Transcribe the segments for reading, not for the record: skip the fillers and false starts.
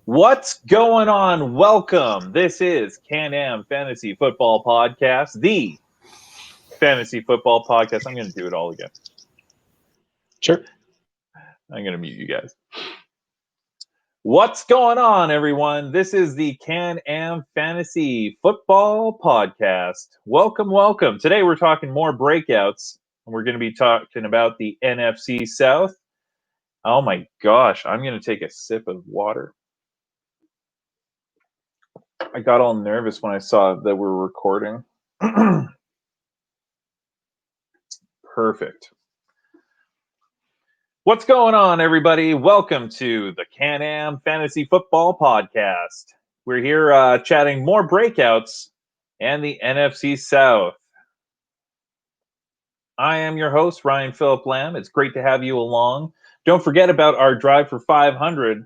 What's going on? Welcome. This is CANAM Fantasy Football Podcast, the fantasy football podcast. I'm going to do it all again. Sure. I'm going to mute you guys. What's going on, everyone? This is the CANAM Fantasy Football Podcast. Welcome. Today we're talking more breakouts, and we're going to be talking about the NFC South. Oh my gosh, I'm going to take a sip of water. I got all nervous when I saw that we're recording. Perfect. What's going on, everybody? Welcome to the CANAM Fantasy Football Podcast. We're here chatting more breakouts and the NFC South. I am your host, Ryan Phillip Lamb. It's great to have you along. Don't forget about our drive for 500.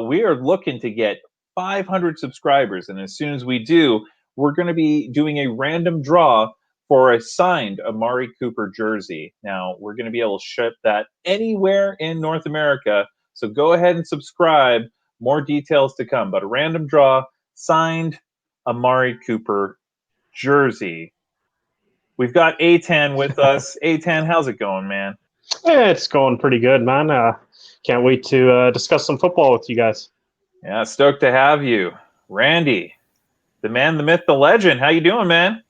We are looking to get 500 subscribers, and as soon as we do, we're going to be doing a random draw for a signed Amari Cooper jersey. Now, we're going to be able to ship that anywhere in North America, so go ahead and subscribe. More details to come, but a random draw, signed Amari Cooper jersey. We've got A10 with us. A10, how's it going, man? Yeah, it's going pretty good, man. Can't wait to discuss some football with you guys. Yeah, stoked to have you. Randy, the man, the myth, the legend. How you doing, man?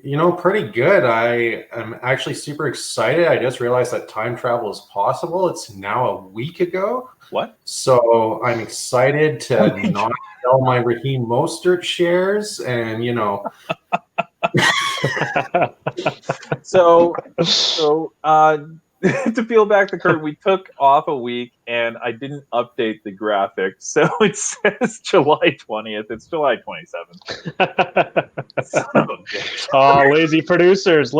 You know, pretty good. I am actually super excited. I just realized that time travel is possible. It's now a week ago. What? So I'm excited to not sell my Raheem Mostert shares and, you know. So to peel back the curtain, we took off a week and I didn't update the graphic. So it says July 20th. It's July 27th. Son of a bitch. Oh, lazy producers.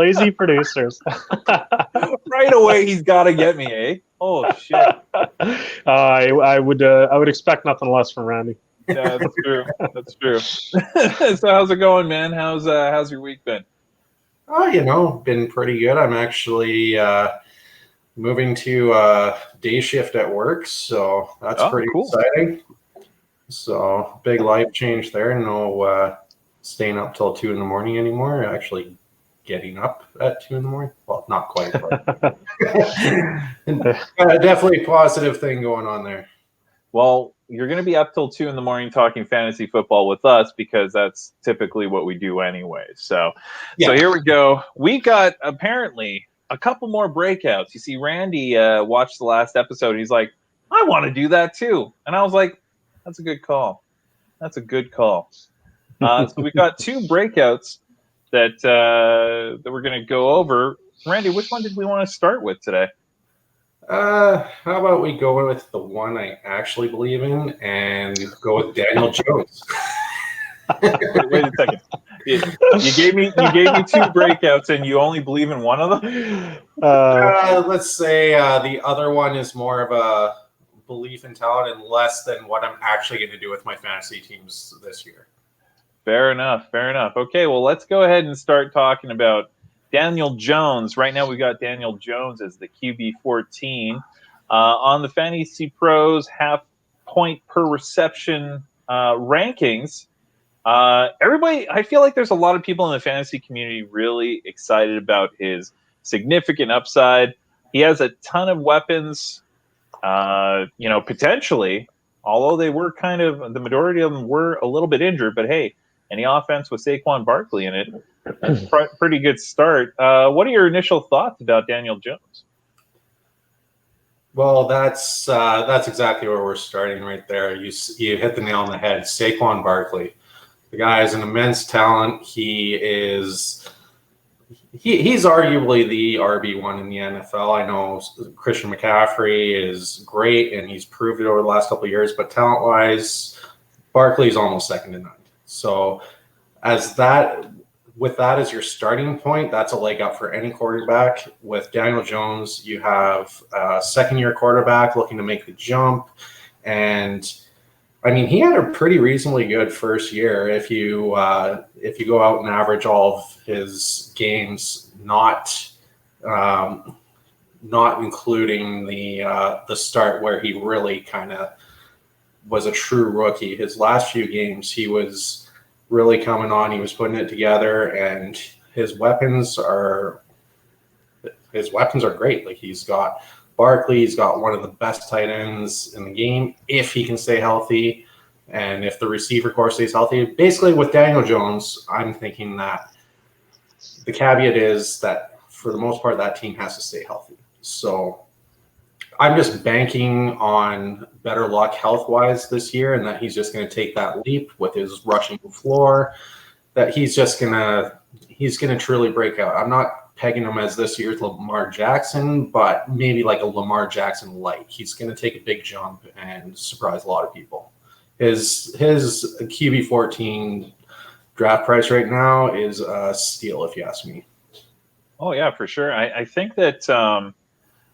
Right away, he's got to get me, eh? Oh, shit. I would expect nothing less from Randy. Yeah, that's true. So how's it going, man? How's your week been? Oh, you know, been pretty good. I'm actually moving to day shift at work, so that's pretty cool. exciting. So big life change there. No staying up till 2 a.m. anymore. Actually getting up at 2 a.m. Well, not quite, but definitely a positive thing going on there. Well, you're going to be up till 2 a.m. talking fantasy football with us because that's typically what we do anyway. So here we go. We got apparently a couple more breakouts. You see, Randy watched the last episode. He's like, I want to do that too. And I was like, that's a good call. So we've got two breakouts that we're going to go over. Randy, which one did we want to start with today? How about we go with the one I actually believe in and go with Daniel Jones. Wait a second. You gave me two breakouts and you only believe in one of them? Let's say the other one is more of a belief in talent and less than what I'm actually going to do with my fantasy teams this year. Fair enough. Okay, well, let's go ahead and start talking about Daniel Jones. Right now, we've got Daniel Jones as the QB 14. On the Fantasy Pros half point per reception rankings, everybody, I feel like there's a lot of people in the fantasy community really excited about his significant upside. He has a ton of weapons, potentially, although they were the majority of them were a little bit injured, but hey, any offense with Saquon Barkley in it, that's a pretty good start. What are your initial thoughts about Daniel Jones? Well, that's exactly where we're starting right there. You hit the nail on the head. Saquon Barkley, the guy is an immense talent. He's arguably the RB1 in the NFL. I know Christian McCaffrey is great, and he's proved it over the last couple of years. But talent-wise, Barkley is almost second to none. So, with that as your starting point, that's a leg up for any quarterback. With Daniel Jones, you have a second-year quarterback looking to make the jump. And, I mean, he had a pretty reasonably good first year. If you go out and average all of his games, not including the start where he really kind of was a true rookie. His last few games, he was really coming on. He was putting it together, and his weapons are great. Like, he's got Barkley, he's got one of the best tight ends in the game if he can stay healthy, and if the receiver core stays healthy. Basically, with Daniel Jones, I'm thinking that the caveat is that for the most part, that team has to stay healthy. So I'm just banking on better luck health-wise this year, and that he's just going to take that leap with his rushing floor, that he's going to truly break out. I'm not pegging him as this year's Lamar Jackson, but maybe like a Lamar Jackson light. He's going to take a big jump and surprise a lot of people. His QB 14 draft price right now is a steal, if you ask me. Oh yeah, for sure. I think that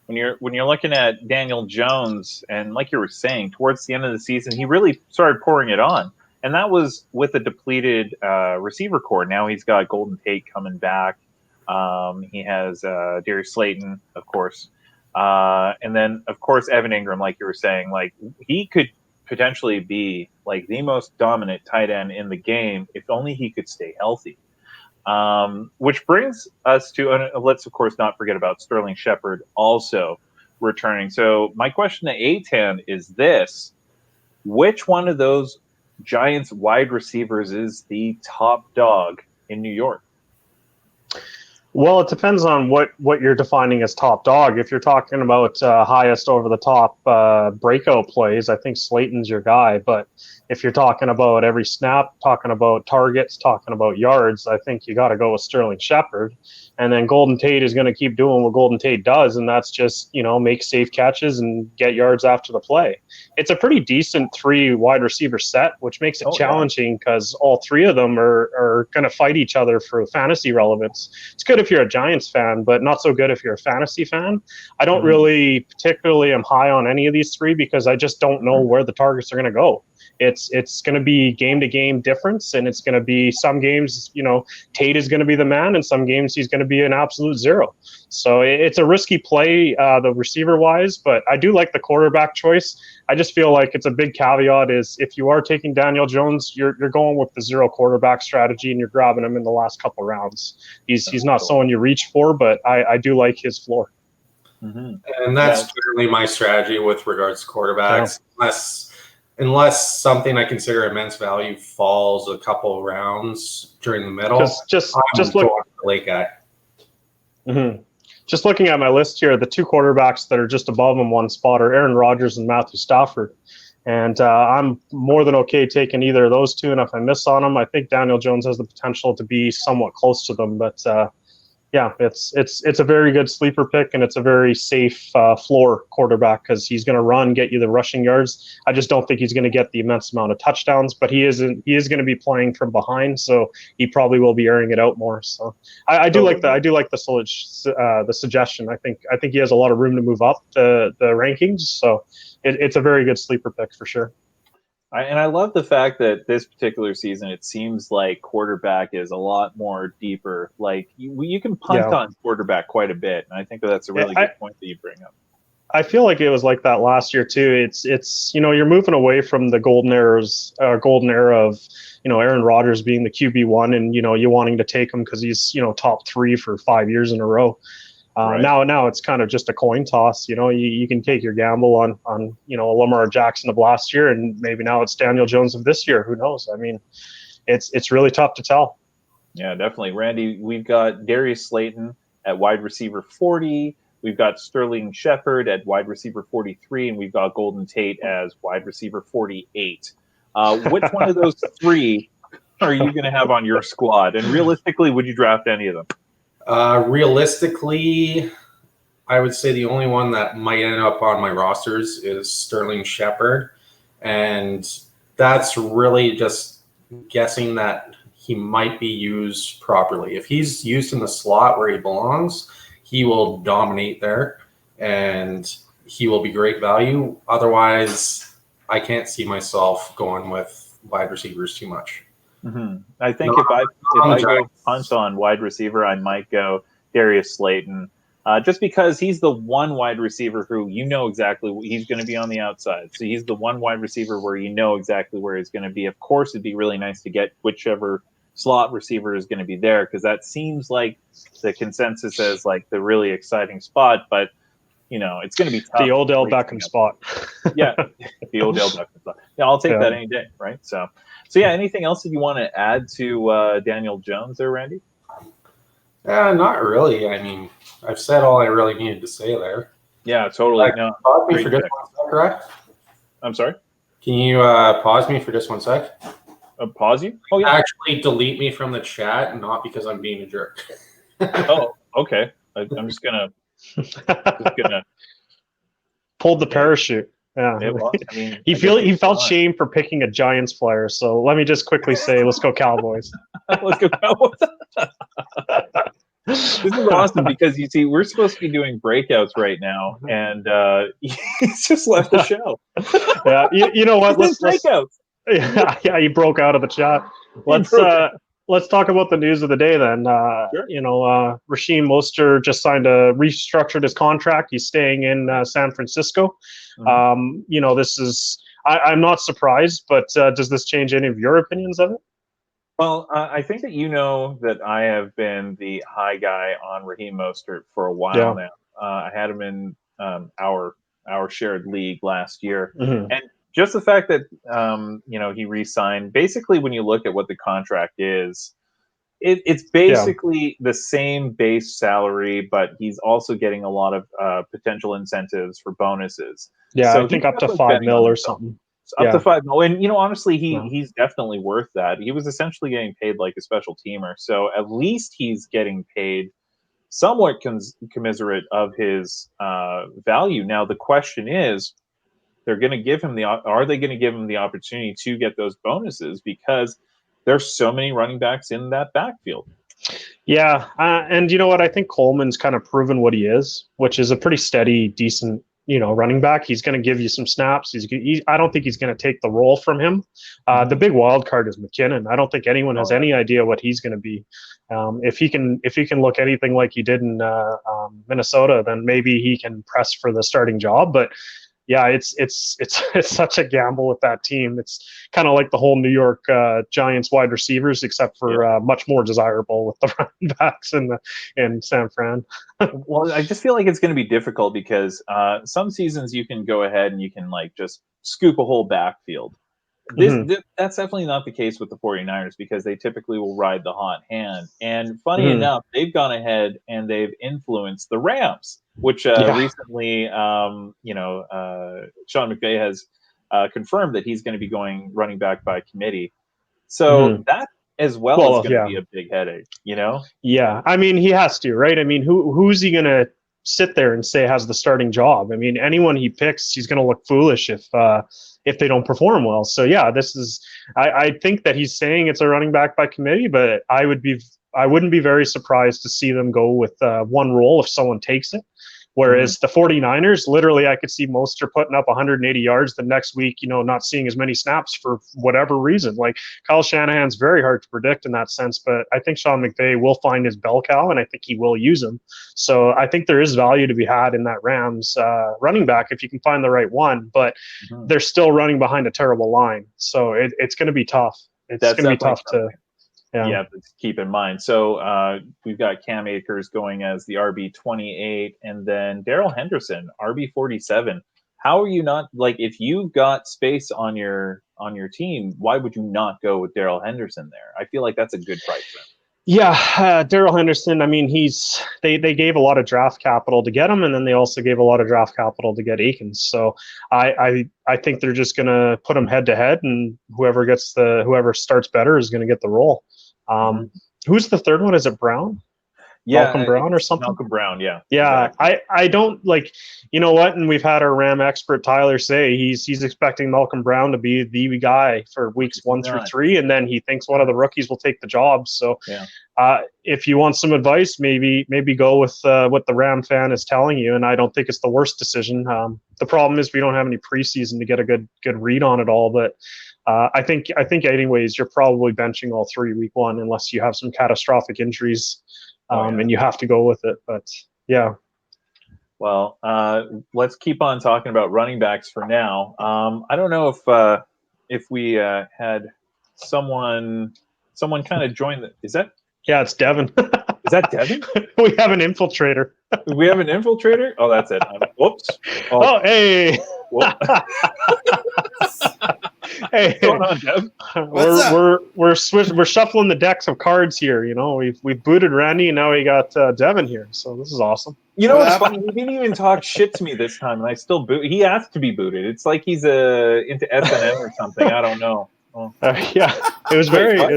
when you're looking at Daniel Jones, and like you were saying, towards the end of the season, he really started pouring it on, and that was with a depleted receiver core. Now he's got Golden Tate coming back. He has Darius Slayton, of course, and then of course Evan Ingram, like you were saying, like he could potentially be like the most dominant tight end in the game if only he could stay healthy. Which brings us to, let's of course not forget about Sterling Shepard also returning. So my question to A10 is this: which one of those Giants wide receivers is the top dog in New York? Well, it depends on what you're defining as top dog. If you're talking about highest over the top breakout plays, I think Slayton's your guy. But if you're talking about every snap, talking about targets, talking about yards, I think you got to go with Sterling Shepard. And then Golden Tate is going to keep doing what Golden Tate does, and that's just, make safe catches and get yards after the play. It's a pretty decent 3 wide receiver set, which makes it challenging because all 3 of them are going to fight each other for fantasy relevance. It's good if you're a Giants fan, but not so good if you're a fantasy fan. I don't really particularly am high on any of these 3 because I just don't know where the targets are going to go. It's going to be game-to-game difference, and it's going to be some games, Tate is going to be the man, and some games he's going to be an absolute zero. So it's a risky play, the receiver-wise, but I do like the quarterback choice. I just feel like it's a big caveat is if you are taking Daniel Jones, you're going with the zero quarterback strategy, and you're grabbing him in the last couple rounds. He's not someone you reach for, but I do like his floor. Mm-hmm. And that's generally my strategy with regards to quarterbacks, unless something I consider immense value falls a couple rounds during the middle. Just look late guy. Mm-hmm. Just looking at my list here, the 2 quarterbacks that are just above him one spot are Aaron Rodgers and Matthew Stafford. And I'm more than okay taking either of those 2. And if I miss on them, I think Daniel Jones has the potential to be somewhat close to them. But yeah, it's a very good sleeper pick, and it's a very safe floor quarterback because he's going to run, get you the rushing yards. I just don't think he's going to get the immense amount of touchdowns, but he is going to be playing from behind, so he probably will be airing it out more. So I do like the suggestion. I think he has a lot of room to move up the rankings, so it's a very good sleeper pick for sure. And I love the fact that this particular season, it seems like quarterback is a lot more deeper. Like you can punt on quarterback quite a bit, and I think that's a really good point that you bring up. I feel like it was like that last year too. It's you're moving away from the golden era of Aaron Rodgers being the QB1 and you wanting to take him because he's top 3 for 5 years in a row. Right. Now it's kind of just a coin toss. You can take your gamble on a Lamar Jackson of last year, and maybe now it's Daniel Jones of this year. Who knows? I mean, it's really tough to tell. Yeah, definitely, Randy. We've got Darius Slayton at wide receiver 40. We've got Sterling Shepard at wide receiver 43, and we've got Golden Tate as wide receiver 48. Which one of those 3 are you going to have on your squad? And realistically, would you draft any of them? Realistically, I would say the only one that might end up on my rosters is Sterling Shepard. And that's really just guessing that he might be used properly. If he's used in the slot where he belongs, he will dominate there and he will be great value. Otherwise, I can't see myself going with wide receivers too much. Mm-hmm. I think if I go punt on wide receiver, I might go Darius Slayton. just because he's the one wide receiver who exactly he's going to be on the outside. So he's the one wide receiver where exactly where he's going to be. Of course, it'd be really nice to get whichever slot receiver is going to be there, because that seems like the consensus as like the really exciting spot. But it's going to be tough. The Odell Beckham spot. Yeah, the Odell Beckham spot. Yeah, I'll take that any day, right? So yeah. Anything else that you want to add to Daniel Jones there, Randy? Not really. I mean, I've said all I really needed to say there. Yeah, totally. No, pause me for just 1 sec, right? I'm sorry? Can you pause me for just 1 sec? Pause you? Oh, yeah. Actually, delete me from the chat, not because I'm being a jerk. Oh, okay. I'm just gonna pulled the parachute. Yeah. Well, I mean, he felt shame for picking a Giants player. So let me just quickly say, let's go Cowboys. Let's go Cowboys. This is awesome because you see, we're supposed to be doing breakouts right now, and he's just left the show. Yeah, you know what? Let's breakouts. Yeah, he broke out of the chat. Let's talk about the news of the day then. Sure. Raheem Mostert just restructured his contract. He's staying in San Francisco. Mm-hmm. This is I'm not surprised, but does this change any of your opinions of it? Well, I think that that I have been the high guy on Raheem Mostert for a while now. I had him in our shared league last year, and just the fact that he re-signed. Basically, when you look at what the contract is, it's basically the same base salary, but he's also getting a lot of potential incentives for bonuses. Yeah, so I think up to $5 million or something. Up to $5 million, and honestly, he's definitely worth that. He was essentially getting paid like a special teamer, so at least he's getting paid somewhat commiserate of his value. Now the question is, are they going to give him the opportunity to get those bonuses, because there's so many running backs in that backfield? Yeah, and you know what? I think Coleman's kind of proven what he is, which is a pretty steady, decent running back. He's going to give you some snaps. I don't think he's going to take the role from him. The big wild card is McKinnon. I don't think anyone has any idea what he's going to be. If he can look anything like he did in Minnesota, then maybe he can press for the starting job. But yeah, it's such a gamble with that team. It's kind of like the whole New York Giants wide receivers, except for much more desirable with the running backs in San Fran. Well, I just feel like it's going to be difficult because some seasons you can go ahead and you can like just scoop a whole backfield. That's definitely not the case with the 49ers, because they typically will ride the hot hand. And funny enough, they've gone ahead and they've influenced the Rams, which recently, Sean McVay has confirmed that he's going to be going running back by committee. So that as well is going to be a big headache, Yeah, I mean, he has to, right? I mean, who's he going to sit there and say has the starting job? I mean, anyone he picks, he's going to look foolish if they don't perform well. So yeah, I think that he's saying it's a running back by committee, but I wouldn't be very surprised to see them go with one role if someone takes it. Whereas the 49ers, literally, I could see Mostert putting up 180 yards the next week, not seeing as many snaps for whatever reason. Like, Kyle Shanahan's very hard to predict in that sense, but I think Sean McVay will find his bell cow, and I think he will use him. So I think there is value to be had in that Rams running back if you can find the right one, but they're still running behind a terrible line. So it's going to be tough. It's going to be tough to... Yeah, but keep in mind. So we've got Cam Akers going as the RB28, and then Darrell Henderson, RB47. How are you not, like, if you've got space on your team, why would you not go with Darrell Henderson there? I feel like that's a good price for him. Yeah, Darrell Henderson, I mean, they gave a lot of draft capital to get him, and then they also gave a lot of draft capital to get Akins. So I think they're just going to put them head to head, and whoever starts better is going to get the role. Who's the third one? Is it Brown? Yeah, Malcolm Brown or something? Malcolm Brown, yeah. Yeah, exactly. I don't like, you know what? And we've had our Ram expert Tyler say he's expecting Malcolm Brown to be the guy for weeks 1 through 3, and then he thinks one of the rookies will take the job. So, if you want some advice, maybe go with what the Ram fan is telling you, and I don't think it's the worst decision. The problem is we don't have any preseason to get a good read on it all, but. I think anyways, you're probably benching all 3 week 1 unless you have some catastrophic injuries, and you have to go with it. But yeah, Well, let's keep on talking about running backs for now. I don't know if we had someone kind of join the. Yeah, it's Devin. Is that Devin? We have an infiltrator. We have an infiltrator. Oh, that's it. Whoops. Oh, hey. Hey, What's going on, Dev? we're shuffling the decks of cards here. You know, we've booted Randy, and now we got Devin here. So this is awesome. You know what's funny? He didn't even talk shit to me this time, and I still boot. He asked to be booted. It's like he's into S&M or something. I don't know. Oh. Yeah, it was very fun.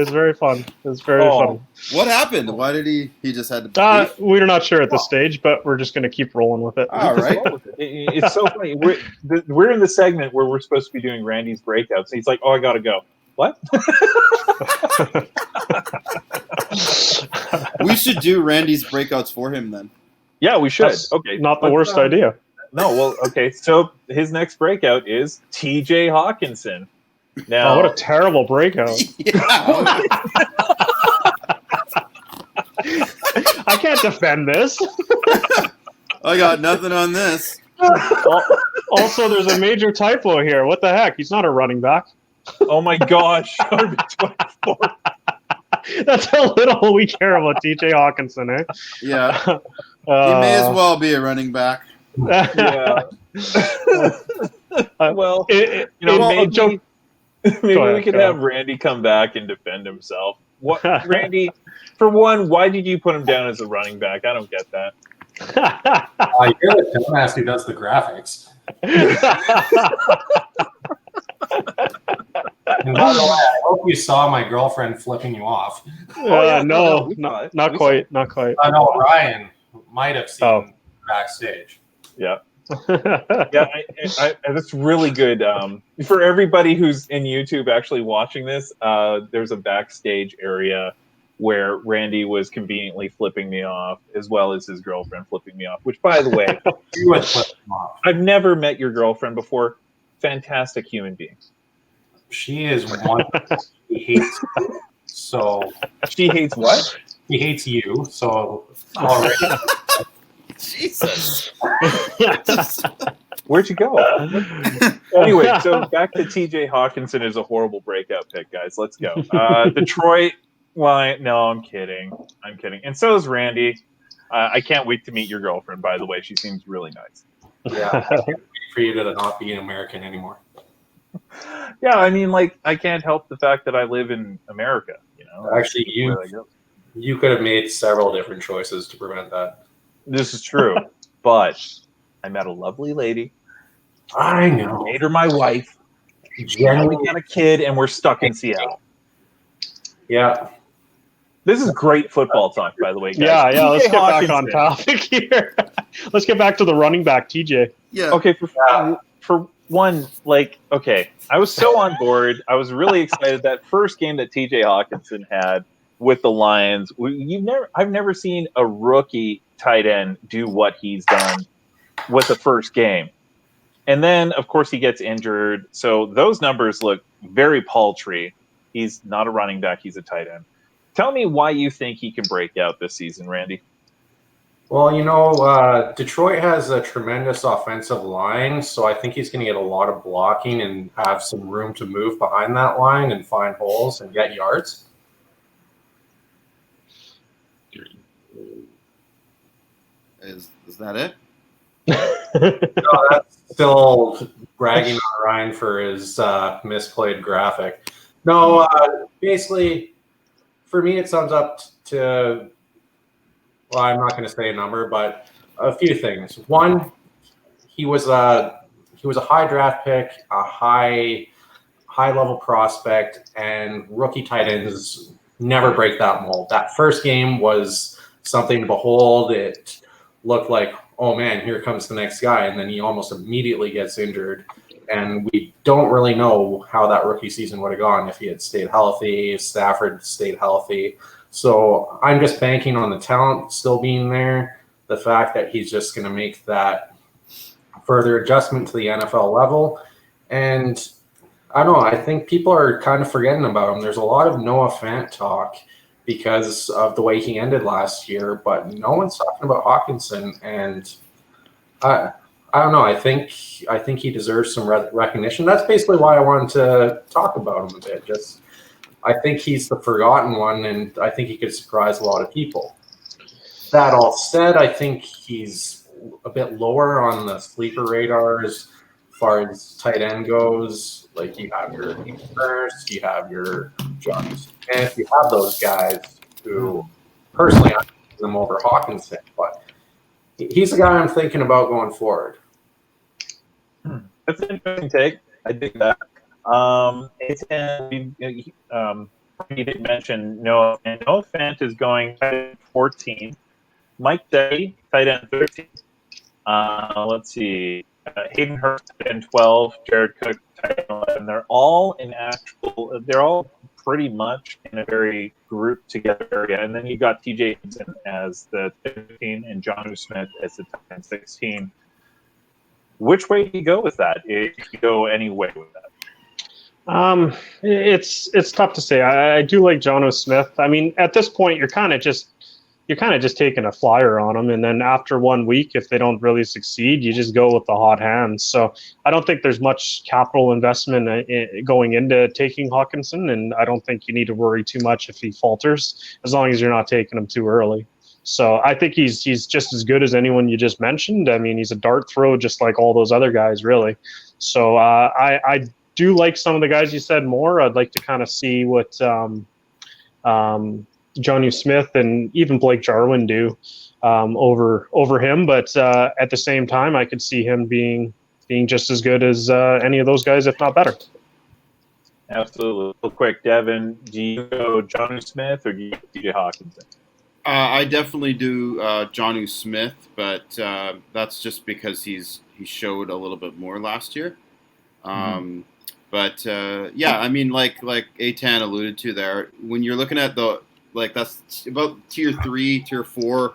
It was very fun. What happened? Why did he just had to? We're not sure at this stage, but we're just going to keep rolling with it. All right. It's so funny. We're in the segment where we're supposed to be doing Randy's breakouts. And he's like, "Oh, I gotta go." What? We should do Randy's breakouts for him then. Yeah, we should. That's okay, not the worst idea. No, well, okay. So his next breakout is T.J. Hawkinson. Now, what a terrible breakout! I can't defend this. I got nothing on this. Also, there's a major typo here. What the heck? He's not a running back. Oh my gosh! That's how little we care about T.J. Hawkinson, eh? Yeah, he may as well be a running back. Yeah. Well, maybe we could have Randy come back and defend himself. What, Randy? For one, why did you put him down as a running back? I don't get that. You're the dumbass who does the graphics. And by the way, I hope you saw my girlfriend flipping you off. No, not quite. I know Ryan might have seen backstage. Yeah. Yeah, that's really good. For everybody who's in YouTube actually watching this, there's a backstage area where Randy was conveniently flipping me off, as well as his girlfriend flipping me off. Which, by the way, You would flip him off. I've never met your girlfriend before. Fantastic human being. She is one. She hates you. So She hates what? he hates you. So already. Jesus. Where'd you go? Anyway, so back to T.J. Hawkinson is a horrible breakout pick, guys. Let's go. Detroit. Well, no, I'm kidding. And so is Randy. I can't wait to meet your girlfriend, by the way. She seems really nice. Yeah, I can't wait for you to not be an American anymore. Yeah, I mean, like, I can't help the fact that I live in America. You know, Actually, you could have made several different choices to prevent that. This is true, but I met a lovely lady. I know. Made her my wife. Now we got a kid, and we're stuck in Seattle. Yeah. This is great football talk, by the way, guys. Yeah. Let's TJ get back Hawkinson. on topic here. Let's get back to the running back, TJ. Yeah. Okay, for one, like, okay, I was so on board. I was really excited. That first game that TJ Hawkinson had with the Lions, I've never seen a rookie tight end do what he's done with the first game. And then, of course, he gets injured. So those numbers look very paltry. He's not a running back. He's a tight end. Tell me why you think he can break out this season, Randy. Well, you know, Detroit has a tremendous offensive line, so I think he's going to get a lot of blocking and have some room to move behind that line and find holes and get yards. Is that it? No, that's still bragging on Ryan for his misplayed graphic. No, basically, for me, it sums up to, well, I'm not going to say a number, but a few things. One, he was a high draft pick, a high level prospect, and rookie tight ends never break that mold. That first game was something to behold. It looked like, oh man, here comes the next guy, and then he almost immediately gets injured. And we don't really know how that rookie season would have gone if he had stayed healthy, if Stafford stayed healthy. So I'm just banking on the talent still being there, the fact that he's just going to make that further adjustment to the NFL level. And I don't know, I think people are kind of forgetting about him. There's a lot of Noah Fant talk because of the way he ended last year, but no one's talking about Hawkinson. And I don't know. I think he deserves some recognition. That's basically why I wanted to talk about him a bit. Just I think he's the forgotten one, and I think he could surprise a lot of people. That all said, I think he's a bit lower on the sleeper radars as far as tight end goes. Like you have your Burst, you have your John Smith, you have those guys who, personally, I think them over Hawkinson, but he's the guy I'm thinking about going forward. That's an interesting take. I dig that. You did mention Noah, and Noah Fant is going tight end 14. Mike Day, tight end 13. Let's see. Hayden Hurst, tight end 12. Jared Cook, tight end 11. They're all pretty much in a very grouped together area. And then you got TJ Hinton as the 15 and Jonnu Smith as the tight end 16. Which way do you go with that? If you go any way with that? It's tough to say. I do like Jonnu Smith. I mean, at this point, you're kind of just taking a flyer on them, and then after 1 week, if they don't really succeed, you just go with the hot hands. So I don't think there's much capital investment going into taking Hawkinson, and I don't think you need to worry too much if he falters, as long as you're not taking him too early. So I think he's just as good as anyone you just mentioned. I mean, he's a dart throw just like all those other guys, really. So I do like some of the guys you said more. I'd like to kind of see what Jonnu Smith and even Blake Jarwin do over him. But at the same time, I could see him being just as good as any of those guys, if not better. Absolutely. Real quick, Devin, do you go Jonnu Smith or do you go TJ Hawkinson? I definitely do Jonnu Smith, but that's just because he showed a little bit more last year. But yeah, I mean, like Eitan alluded to there, when you're looking at that's about tier 3, tier 4.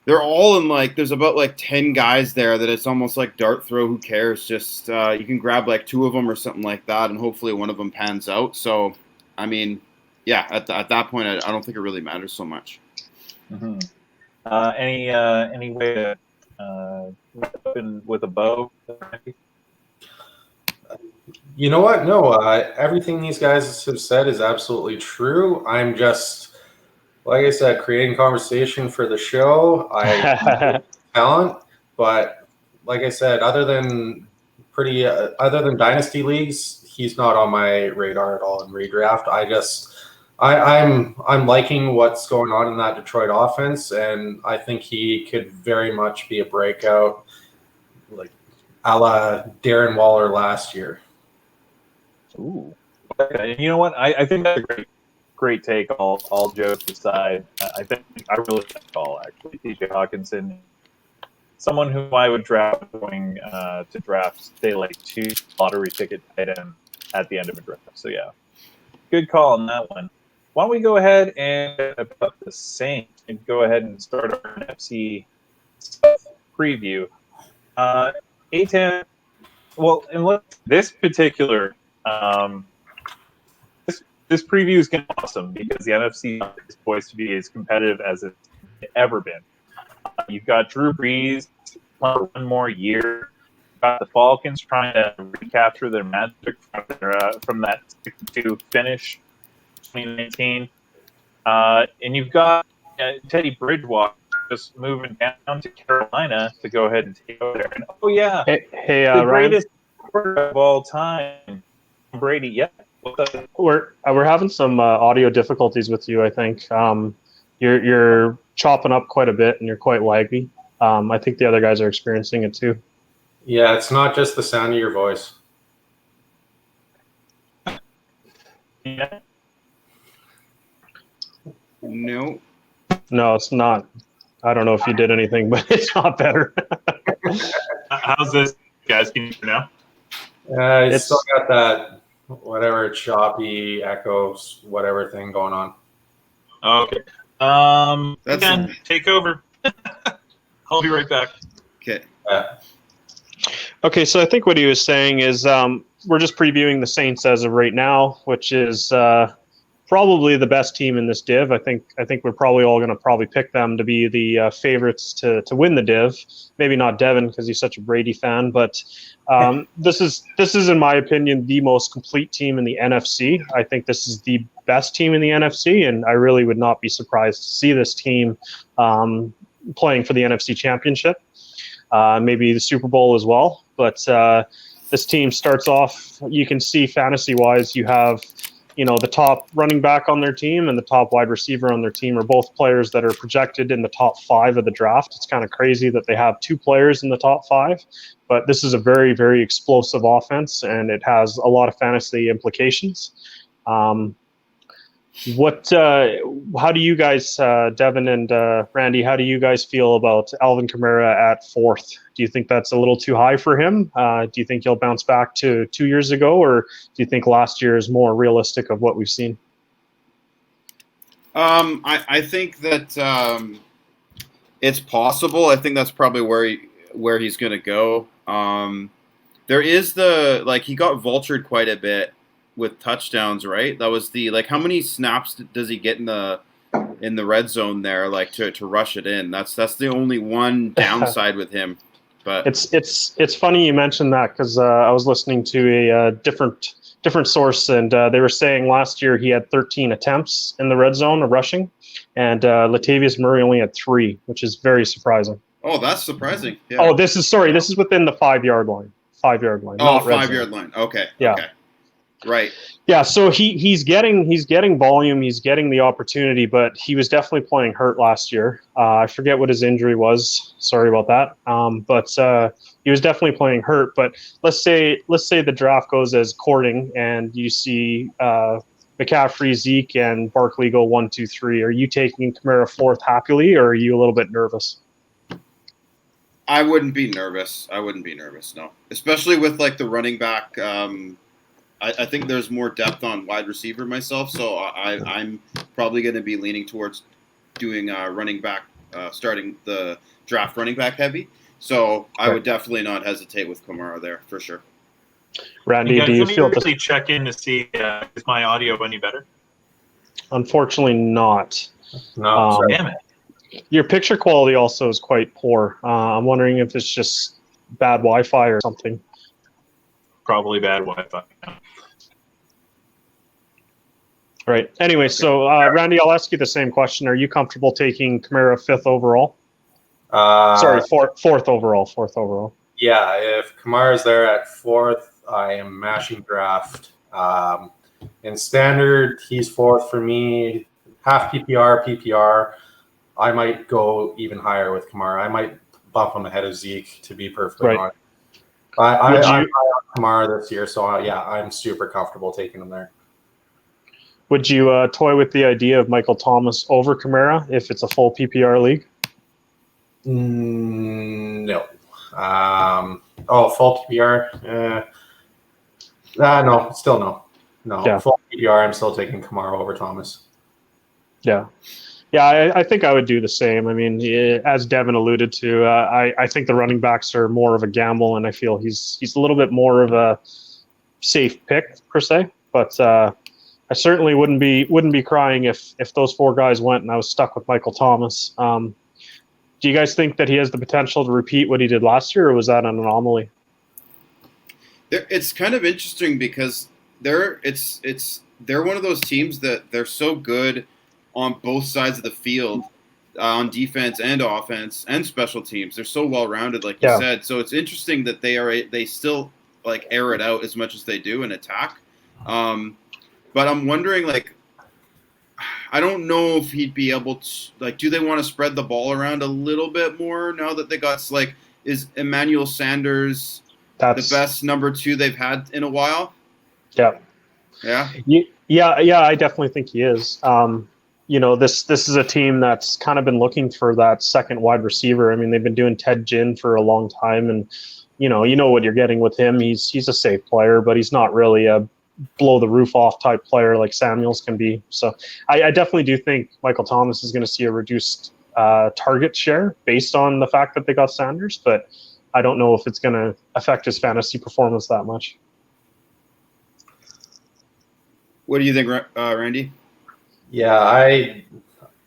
They're all in there's about 10 guys there that it's almost like dart throw. Who cares? Just you can grab 2 of them or something like that, and hopefully one of them pans out. So, I mean, yeah, at that point, I don't think it really matters so much. Mm-hmm. Any way to wrap up with a bow? You know what? No, everything these guys have said is absolutely true. I'm just, like I said, creating conversation for the show. I talent, but like I said, other than dynasty leagues, he's not on my radar at all in redraft. I'm liking what's going on in that Detroit offense, and I think he could very much be a breakout, like a la Darren Waller last year. Ooh. Okay. You know what? I think that's a great take. All jokes aside, I really like that call, actually. TJ Hawkinson, someone who I would draft going to draft, say, 2 lottery ticket tight end at the end of a draft. So yeah, good call on that one. Why don't we go ahead and about the Saints and go ahead and start our NFC preview. Eitan, well, and this particular. This preview is going to be awesome because the NFC is poised to be as competitive as it's ever been. You've got Drew Brees for 1 more year. You've got the Falcons trying to recapture their magic from that 62 finish 2019. And you've got Teddy Bridgewater just moving down to Carolina to go ahead and take over there. And, oh, yeah. Hey, the Ryan. Greatest quarterback of all time. Brady, yeah. We're having some audio difficulties with you. I think you're chopping up quite a bit and you're quite laggy. I think the other guys are experiencing it too. Yeah, it's not just the sound of your voice. Yeah. No, it's not. I don't know if you did anything, but it's not better. How's this, guys? Can you hear now? It's still got that whatever choppy echoes, whatever thing going on. Okay. Again, take over. I'll be right back. Okay. Okay, so I think what he was saying is we're just previewing the Saints as of right now, which is probably the best team in this div. I think we're probably all going to probably pick them to be the favorites to win the div. Maybe not Devin because he's such a Brady fan, but this is in my opinion the most complete team in the NFC. I think this is the best team in the NFC, and I really would not be surprised to see this team playing for the NFC Championship, maybe the Super Bowl as well. But this team starts off. You can see fantasy-wise, you have the top running back on their team and the top wide receiver on their team are both players that are projected in the top 5 of the draft. It's kind of crazy that they have 2 players in the top 5, but this is a very, very explosive offense, and it has a lot of fantasy implications. How do you guys, Devin and Randy, how do you guys feel about Alvin Kamara at 4th? Do you think that's a little too high for him? Do you think he'll bounce back to 2 years ago, or do you think last year is more realistic of what we've seen? I think that it's possible. I think that's probably where he's going to go. There is he got vultured quite a bit with touchdowns, right? That was how many snaps does he get in the red zone there, to rush it in? That's the only one downside with him. But it's funny you mentioned that because I was listening to a different source, and they were saying last year he had 13 attempts in the red zone of rushing, and Latavius Murray only had 3, which is very surprising. Oh, that's surprising. Yeah. Oh, this is within the 5-yard line. 5-yard line. Oh, 5-yard line. Okay. Yeah. Okay. Right. Yeah, so he's getting volume, he's getting the opportunity, but he was definitely playing hurt last year. I forget what his injury was. Sorry about that. But he was definitely playing hurt. But let's say the draft goes as courting, and you see McCaffrey, Zeke, and Barkley go 1, 2, 3. Are you taking Kamara 4th happily, or are you a little bit nervous? I wouldn't be nervous. No, especially with the running back. I think there's more depth on wide receiver myself, so I'm probably going to be leaning towards doing running back, starting the draft running back heavy. So I would definitely not hesitate with Kamara there for sure. Randy, do you feel this? Check in to see is my audio any better? Unfortunately, not. No, damn it. Your picture quality also is quite poor. I'm wondering if it's just bad Wi-Fi or something. Probably bad Wi-Fi. Right. Anyway, so Randy, I'll ask you the same question. Are you comfortable taking Kamara 5th overall? Sorry, fourth overall. Yeah, if Kamara's there at 4th, I am mashing draft. In standard, he's 4th for me. Half PPR. I might go even higher with Kamara. I might bump him ahead of Zeke, to be perfectly honest. I'm high on Kamara this year, so I'm super comfortable taking him there. Would you toy with the idea of Michael Thomas over Kamara if it's a full PPR league? No. Full PPR? No, still no. No, yeah. Full PPR, I'm still taking Kamara over Thomas. Yeah. Yeah, I think I would do the same. I mean, as Devin alluded to, I think the running backs are more of a gamble, and I feel he's a little bit more of a safe pick per se. But I certainly wouldn't be crying if those 4 guys went and I was stuck with Michael Thomas. Do you guys think that he has the potential to repeat what he did last year, or was that an anomaly? It's kind of interesting because they're one of those teams that they're so good on both sides of the field, on defense and offense and special teams. They're so well-rounded, like you said. So it's interesting that they still air it out as much as they do and attack. But I'm wondering, I don't know if he'd be able to, do they want to spread the ball around a little bit more now that they got, is Emmanuel Sanders the best number 2 they've had in a while? Yeah. Yeah? Yeah, I definitely think he is. This is a team that's kind of been looking for that second wide receiver. I mean, they've been doing Ted Ginn for a long time, and you know what you're getting with him. He's a safe player, but he's not really a blow the roof off type player like Samuels can be. So I definitely do think Michael Thomas is going to see a reduced target share based on the fact that they got Sanders, but I don't know if it's going to affect his fantasy performance that much. What do you think, Randy? Yeah,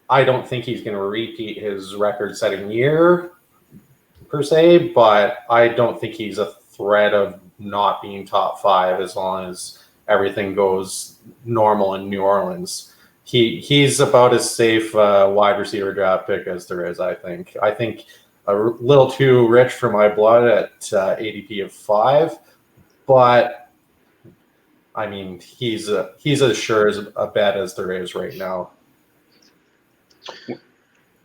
I don't think he's going to repeat his record-setting year per se, but I don't think he's a threat of not being top 5 as long as everything goes normal in New Orleans. He's about as safe wide receiver draft pick as there is, I think. I think a little too rich for my blood at ADP of 5, but I mean he's as sure as a bet as there is right now.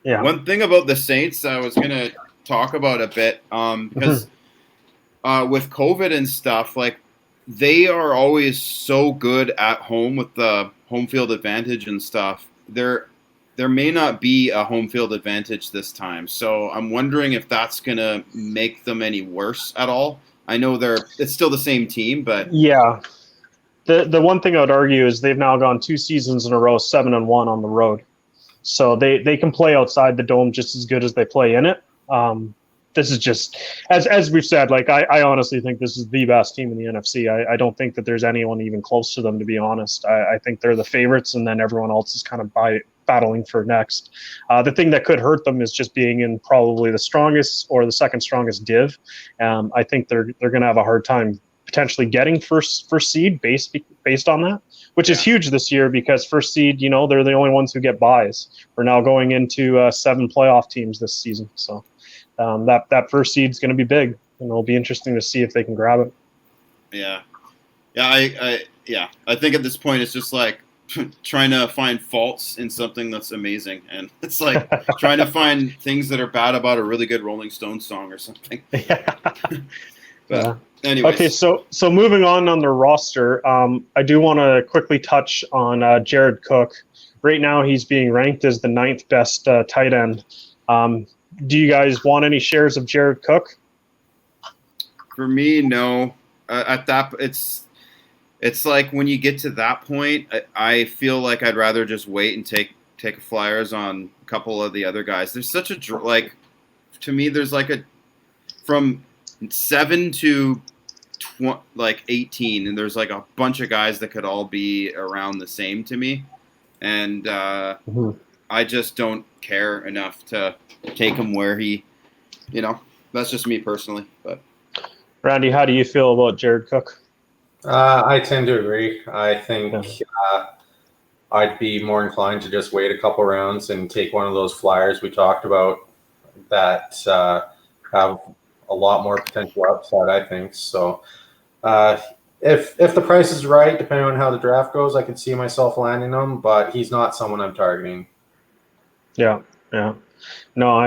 Yeah. One thing about the Saints I was gonna talk about a bit because with COVID and stuff, like they are always so good at home with the home field advantage and stuff. There may not be a home field advantage this time, so I'm wondering if that's gonna make them any worse at all. I know it's still the same team, but Yeah. The one thing I would argue is they've now gone 2 seasons in a row 7-1 on the road, so they can play outside the dome just as good as they play in it. This is just as we've said. Like I honestly think this is the best team in the NFC. I don't think that there's anyone even close to them, to be honest. I think they're the favorites, and then everyone else is kind of battling for next. The thing that could hurt them is just being in probably the strongest or the second strongest div. I think they're going to have a hard time potentially getting first seed based on that, which is huge this year because first seed, they're the only ones who get buys. We're now going into 7 playoff teams this season, so. That first seed is going to be big, and it'll be interesting to see if they can grab it. Yeah. I think at this point it's just like trying to find faults in something that's amazing, and it's like trying to find things that are bad about a really good Rolling Stones song or something. But anyways. Okay, so moving on the roster, I do want to quickly touch on Jared Cook. Right now, he's being ranked as the 9th best tight end. Do you guys want any shares of Jared Cook? For me, no. At that, it's like when you get to that point, I feel like I'd rather just wait and take flyers on a couple of the other guys. There's such a to me, there's like a from 7 to 18, and there's like a bunch of guys that could all be around the same to me, and I just don't care enough to take him where he, that's just me personally. But Randy, how do you feel about Jared Cook? I tend to agree. I think I'd be more inclined to just wait a couple rounds and take one of those flyers we talked about that have a lot more potential upside, I think. So if the price is right, depending on how the draft goes, I could see myself landing him, but he's not someone I'm targeting. Yeah. No,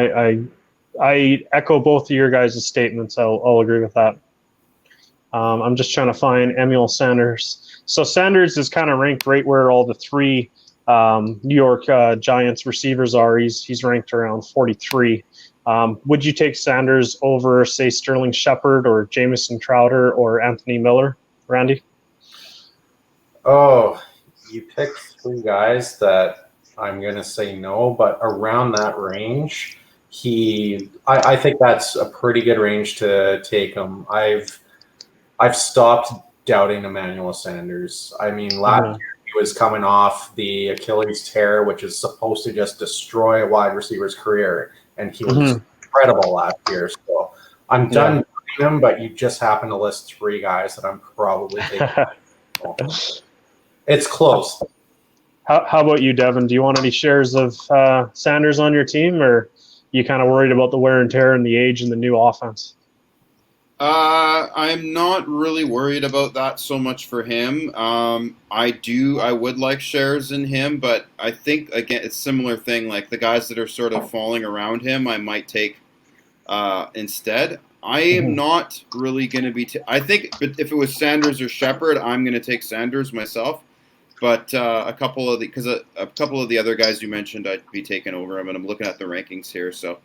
I echo both of your guys' statements. I'll agree with that. I'm just trying to find Emmanuel Sanders. So Sanders is kind of ranked right where all the 3 New York Giants receivers are. He's ranked around 43. Would you take Sanders over, say, Sterling Shepard or Jamison Crowder or Anthony Miller, Randy? Oh, you picked 3 guys that I'm going to say no, but around that range, I think that's a pretty good range to take him. I've stopped doubting Emmanuel Sanders. I mean, last year he was coming off the Achilles tear, which is supposed to just destroy a wide receiver's career, and he was incredible last year. So I'm done doubting him, but you just happen to list 3 guys that I'm probably taking. It's close. How about you, Devin? Do you want any shares of Sanders on your team, or you kind of worried about the wear and tear and the age and the new offense? I'm not really worried about that so much for him. I would like shares in him, but I think, again, it's a similar thing. Like the guys that are sort of falling around him, I might take instead. I am not really going to be I think if it was Sanders or Shepard, I'm going to take Sanders myself. But a couple of the other guys you mentioned, I'd be taking over him, and I'm looking at the rankings here. So,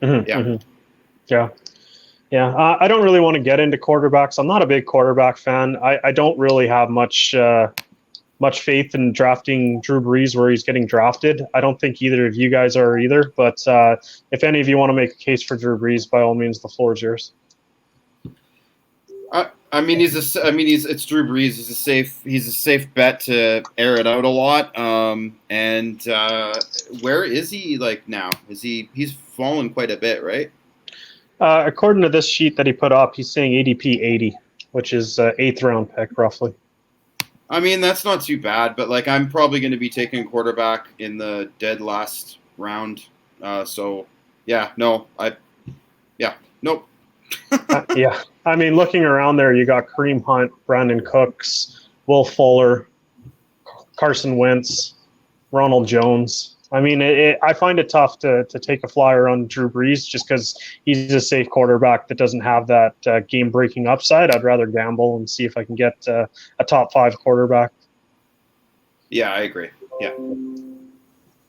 Yeah. I don't really want to get into quarterbacks. I'm not a big quarterback fan. I don't really have much faith in drafting Drew Brees where he's getting drafted. I don't think either of you guys are either. But if any of you want to make a case for Drew Brees, by all means, the floor is yours. It's Drew Brees. He's a safe bet to air it out a lot. And where is he like now? He's fallen quite a bit, right? According to this sheet that he put up, he's saying ADP 80, which is 8th round pick roughly. I mean, that's not too bad, but like I'm probably going to be taking a quarterback in the dead last round. Nope. Yeah, I mean, looking around there, you got Kareem Hunt, Brandon Cooks, Will Fuller, Carson Wentz, Ronald Jones. I mean, I find it tough to take a flyer on Drew Brees just because he's a safe quarterback that doesn't have that game-breaking upside. I'd rather gamble and see if I can get a top 5 quarterback. Yeah, I agree. Yeah.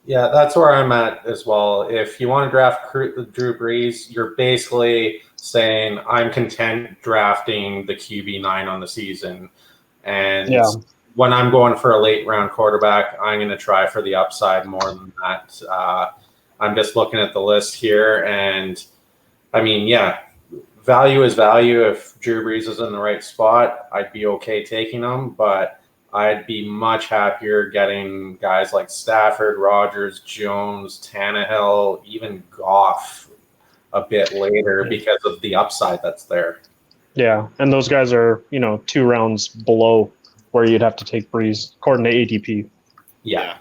Yeah, that's where I'm at as well. If you want to draft Drew Brees, you're basically saying I'm content drafting the QB9 on the season. And when I'm going for a late round quarterback, I'm going to try for the upside more than that. I'm just looking at the list here. And I mean, yeah, value is value. If Drew Brees is in the right spot, I'd be okay taking him. But I'd be much happier getting guys like Stafford, Rodgers, Jones, Tannehill, even Goff a bit later because of the upside that's there. Yeah, and those guys are, 2 rounds below where you'd have to take Brees, according to ADP. Yeah.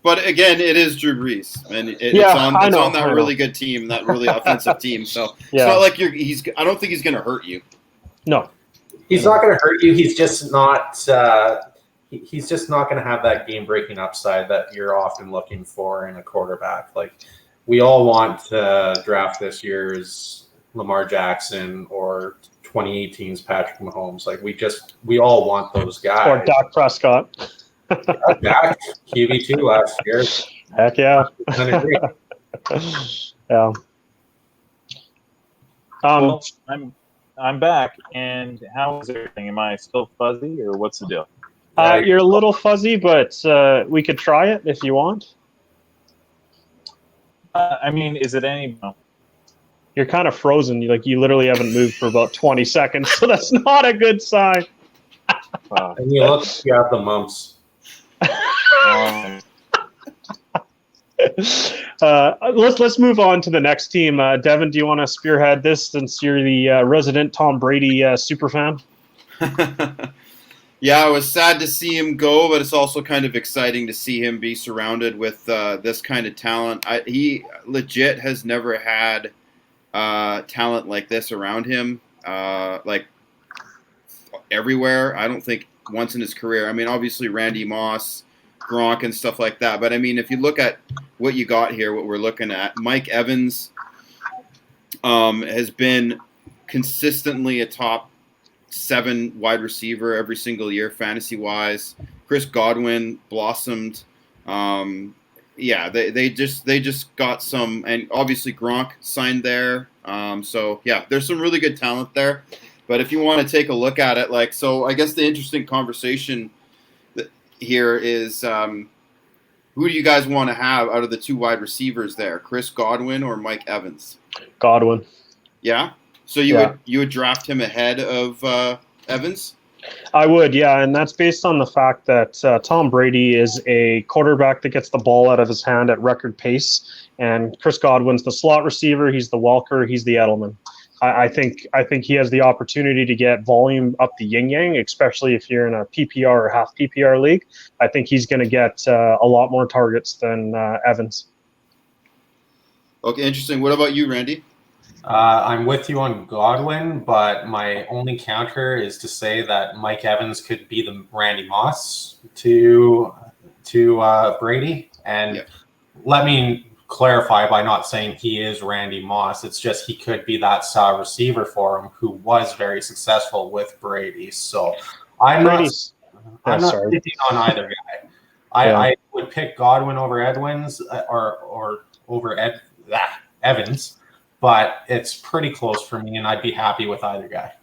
But again, it is Drew Brees, and it's on that really good team, that really offensive team. So it's not like I don't think he's going to hurt you. No. He's not going to hurt you. He's just not. He's just not going to have that game-breaking upside that you're often looking for in a quarterback. Like we all want to draft this year's Lamar Jackson or 2018's Patrick Mahomes. Like we all want those guys. Or Dak Prescott. Dak QB2 last year. Heck yeah. Yeah. Well, I'm back, and how is everything? Am I still fuzzy, or what's the deal? You're a little fuzzy, but we could try it if you want. I mean, is it any? No. You're kind of frozen. You literally haven't moved for about 20 seconds, so that's not a good sign. And you have the mumps. Let's move on to the next team. Devin, do you want to spearhead this since you're the resident Tom Brady super fan? Yeah, it was sad to see him go, but it's also kind of exciting to see him be surrounded with this kind of talent. He legit has never had talent like this around him, like everywhere. I don't think once in his career. I mean, obviously Randy Moss, Gronk, and stuff like that. But I mean, if you look at what you got here, what we're looking at, Mike Evans has been consistently a top 7 wide receiver every single year, fantasy wise. Chris Godwin blossomed. They just got some, and obviously Gronk signed there. So yeah, there's some really good talent there. But if you want to take a look at it, I guess the interesting conversation here is who do you guys want to have out of the 2 wide receivers there, Chris Godwin or Mike Evans? Godwin. Yeah. So you would draft him ahead of Evans? I would, yeah, and that's based on the fact that Tom Brady is a quarterback that gets the ball out of his hand at record pace, and Chris Godwin's the slot receiver. He's the Welker. He's the Edelman. I think he has the opportunity to get volume up the yin-yang, especially if you're in a PPR or half PPR league. I think he's going to get a lot more targets than Evans. Okay, interesting. What about you, Randy? I'm with you on Godwin, but my only counter is to say that Mike Evans could be the Randy Moss to Brady. And let me clarify by not saying he is Randy Moss. It's just he could be that style receiver for him who was very successful with Brady. So I'm not picking on either guy. I would pick Godwin over Edwins or over Evans, but it's pretty close for me, and I'd be happy with either guy.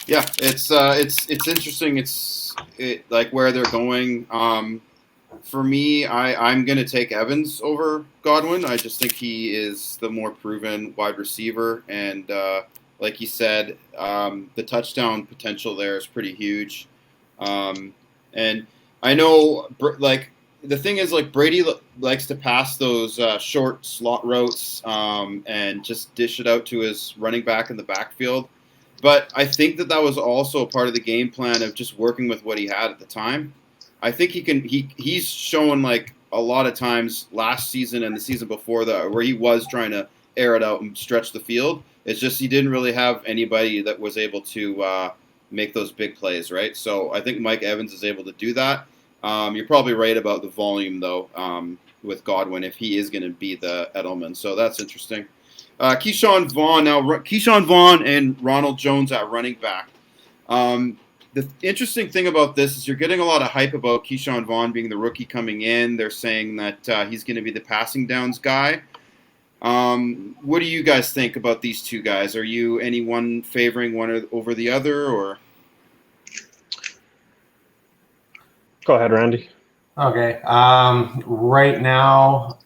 Yeah, it's interesting. It's like where they're going. For me, I'm going to take Evans over Godwin. I just think he is the more proven wide receiver. And Like you said, the touchdown potential there is pretty huge. And I know, like, the thing is, like, Brady likes to pass those short slot routes and just dish it out to his running back in the backfield. But I think that was also part of the game plan of just working with what he had at the time. I think he's shown, like, a lot of times last season and the season before that where he was trying to air it out and stretch the field. It's just he didn't really have anybody that was able to make those big plays, right? So I think Mike Evans is able to do that. You're probably right about the volume, though, with Godwin, if he is going to be the Edelman. So that's interesting. Keyshawn Vaughn. Now, Keyshawn Vaughn and Ronald Jones at running back. The interesting thing about this is you're getting a lot of hype about Keyshawn Vaughn being the rookie coming in. They're saying that he's going to be the passing downs guy. What do you guys think about these two guys? Are you anyone favoring one over the other, or? Go ahead, Randy. Okay. Right now,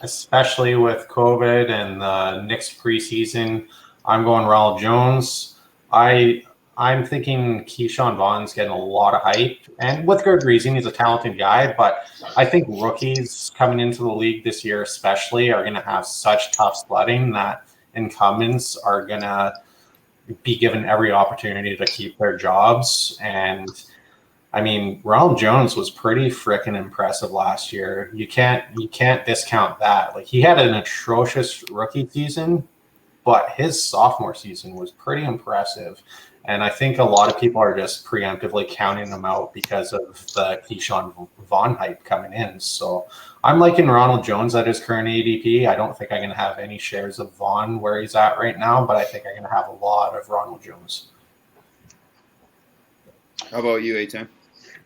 especially with COVID and the next preseason, I'm going Ronald Jones. I'm thinking Keyshawn Vaughn's getting a lot of hype, and with good reason. He's a talented guy, but I think rookies coming into the league this year especially are going to have such tough sledding that incumbents are going to be given every opportunity to keep their jobs. And I mean, Ronald Jones was pretty freaking impressive last year. You can't discount that. Like, he had an atrocious rookie season, but his sophomore season was pretty impressive. And I think a lot of people are just preemptively counting him out because of the Keyshawn Vaughn hype coming in. So I'm liking Ronald Jones at his current ADP. I don't think I'm going to have any shares of Vaughn where he's at right now, but I think I'm going to have a lot of Ronald Jones. How about you, A10?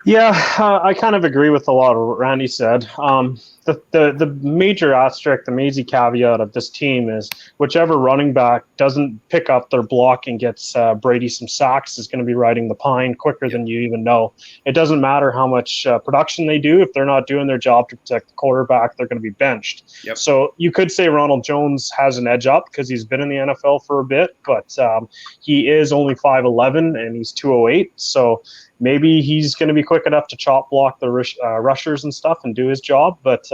Yeah, I kind of agree with a lot of what Randy said. The major asterisk, the major caveat of this team is whichever running back doesn't pick up their block and gets Brady some sacks is going to be riding the pine quicker than you even know. It doesn't matter how much production they do. If they're not doing their job to protect the quarterback, they're going to be benched. Yep. So you could say Ronald Jones has an edge up because he's been in the NFL for a bit, but he is only 5'11" and he's 208. So maybe he's going to be quick enough to chop block the rushers and stuff and do his job. But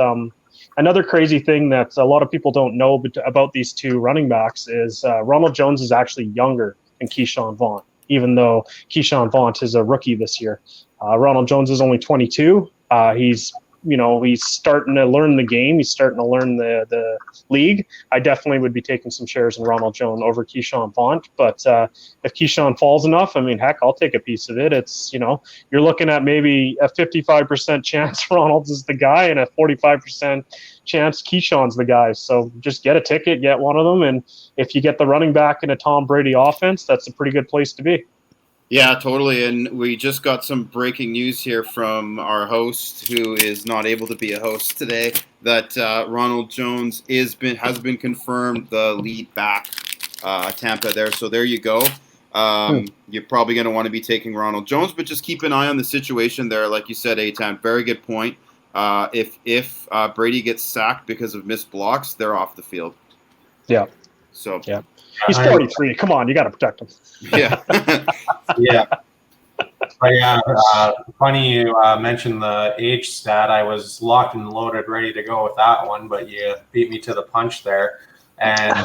another crazy thing that a lot of people don't know about these two running backs is Ronald Jones is actually younger than Keyshawn Vaughn, even though Keyshawn Vaughn is a rookie this year. Ronald Jones is only 22. He's starting to learn the game. He's starting to learn the league. I definitely would be taking some shares in Ronald Jones over Keyshawn Vaughn. But if Keyshawn falls enough, I mean, heck, I'll take a piece of it. It's, you're looking at maybe a 55% chance Ronald is the guy and a 45% chance Keyshawn's the guy. So just get a ticket, get one of them. And if you get the running back in a Tom Brady offense, that's a pretty good place to be. Yeah, totally. And we just got some breaking news here from our host, who is not able to be a host today, that Ronald Jones has been confirmed the lead back Tampa there. So there you go. You're probably going to want to be taking Ronald Jones, but just keep an eye on the situation there. Like you said, A-Time, very good point. If Brady gets sacked because of missed blocks, they're off the field. Yeah. So yeah. He's 43. Come on, you got to protect him. Yeah. Yeah. But yeah, funny you mentioned the age stat. I was locked and loaded, ready to go with that one, but you beat me to the punch there. And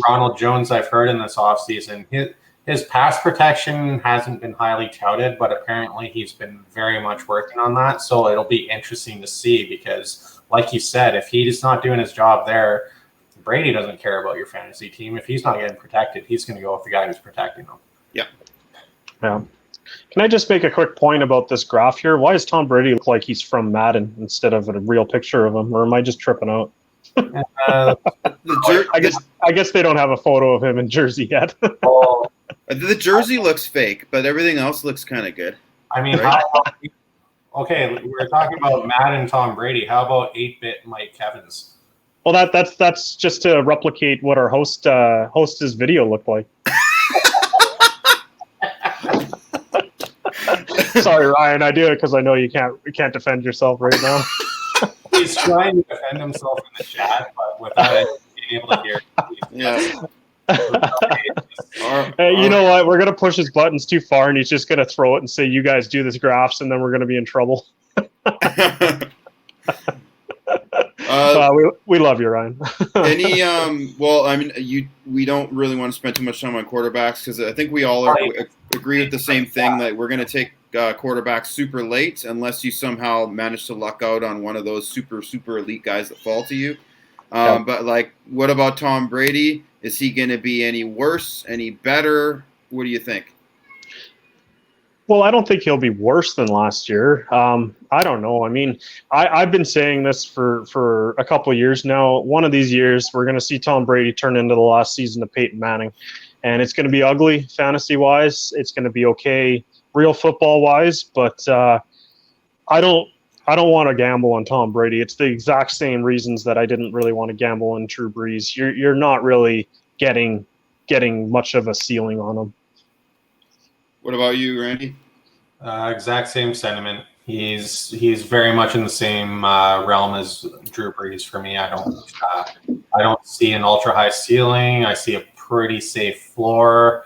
Ronald Jones, I've heard in this offseason, his pass protection hasn't been highly touted, but apparently he's been very much working on that. So it'll be interesting to see because, like you said, if he's not doing his job there, Brady doesn't care about your fantasy team. If he's not getting protected, he's going to go with the guy who's protecting them. Yeah. Yeah. Can I just make a quick point about this graph here? Why does Tom Brady look like he's from Madden instead of a real picture of him? Or am I just tripping out? I guess they don't have a photo of him in jersey yet. The jersey looks fake, but everything else looks kind of good. I mean, right? Okay, we're talking about Madden Tom Brady. How about 8-bit Mike Evans? Well, that's just to replicate what our host's video looked like. Sorry, Ryan. I do it because I know you can't defend yourself right now. He's trying to defend himself in the chat, but without being able to hear. Yeah. Hey, you know what? We're gonna push his buttons too far, and he's just gonna throw it and say, "You guys do this graphs," and then we're gonna be in trouble. We love you, Ryan. Well, I mean, we don't really want to spend too much time on quarterbacks because I think we all agree with the same thing that we're going to take quarterbacks super late unless you somehow manage to luck out on one of those super elite guys that fall to you. But like, what about Tom Brady? Is he going to be any worse, any better? What do you think? Well, I don't think he'll be worse than last year. I don't know. I mean, I've been saying this for a couple of years now. One of these years, we're going to see Tom Brady turn into the last season of Peyton Manning, and it's going to be ugly fantasy-wise. It's going to be okay real football-wise, but I don't want to gamble on Tom Brady. It's the exact same reasons that I didn't really want to gamble on Drew Brees. You're not really getting much of a ceiling on him. What about you, Randy? Exact same sentiment. He's very much in the same realm as Drew Brees for me. I don't see an ultra high ceiling. I see a pretty safe floor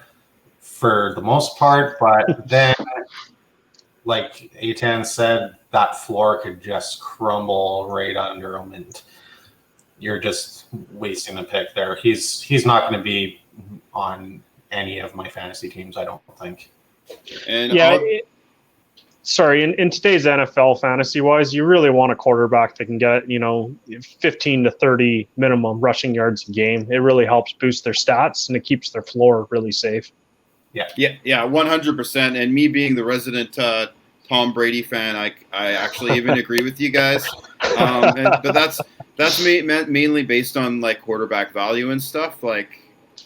for the most part, but then, like Eitan said, that floor could just crumble right under him, and you're just wasting a pick there. He's not going to be on any of my fantasy teams, I don't think. And yeah, in today's NFL fantasy-wise, you really want a quarterback that can get 15 to 30 minimum rushing yards a game. It really helps boost their stats, and it keeps their floor really safe. Yeah, 100%. And me being the resident Tom Brady fan, I actually even agree with you guys. But that's mainly based on like quarterback value and stuff. Like,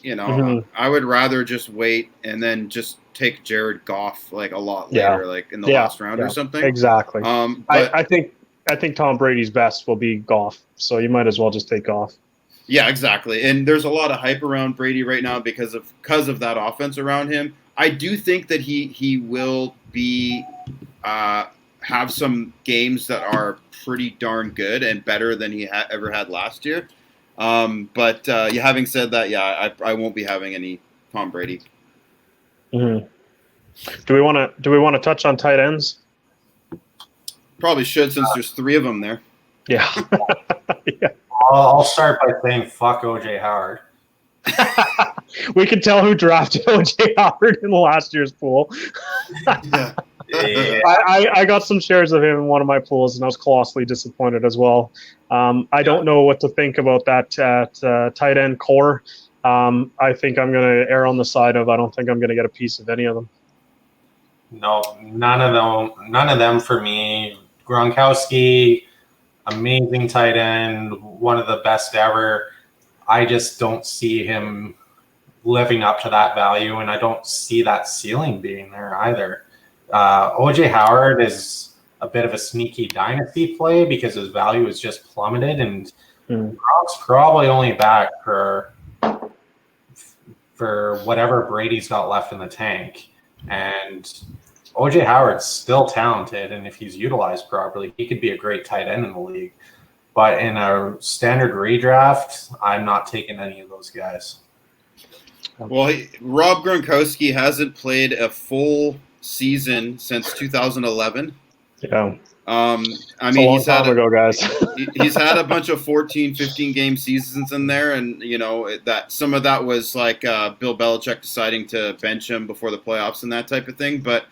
I would rather just wait and then just take Jared Goff like a lot later, like in the last round or something. Exactly. But I think Tom Brady's best will be Goff, so you might as well just take Goff. Yeah, exactly. And there's a lot of hype around Brady right now because of that offense around him. I do think that he will be have some games that are pretty darn good and better than he ever had last year. But having said that, I won't be having any Tom Brady. Mm-hmm. Do we want to touch on tight ends? Probably should, since there's 3 of them there. Yeah. Yeah. I'll start by saying fuck OJ Howard. We can tell who drafted OJ Howard in the last year's pool. Yeah. I got some shares of him in one of my pools, and I was colossally disappointed as well. I don't know what to think about that tight end core. I think I'm going to err on the side of I don't think I'm going to get a piece of any of them. No, none of them for me. Gronkowski, amazing tight end, one of the best ever. I just don't see him living up to that value, and I don't see that ceiling being there either. OJ Howard is a bit of a sneaky dynasty play because his value is just plummeted, and Gronk's probably only back for whatever Brady's got left in the tank. And OJ Howard's still talented, and if he's utilized properly, he could be a great tight end in the league. But in a standard redraft, I'm not taking any of those guys. Well, Rob Gronkowski hasn't played a full season since 2011. Yeah. I mean, he's had guys. He's had a bunch of 14, 15 game seasons in there, and that some of that was like Bill Belichick deciding to bench him before the playoffs and that type of thing. But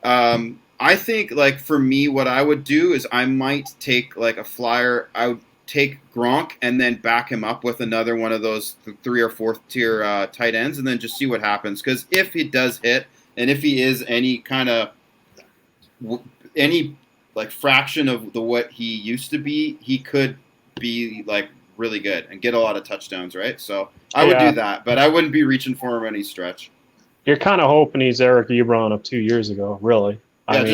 I think, like, for me, what I would do is I might take like a flyer. I would take Gronk and then back him up with another one of those 3 or 4th tier tight ends, and then just see what happens. Because if he does hit, and if he is any kind of any like fraction of what he used to be, he could be like really good and get a lot of touchdowns, right? So I would do that, but I wouldn't be reaching for him any stretch. You're kind of hoping he's Eric Ebron of 2 years ago, really. Yeah,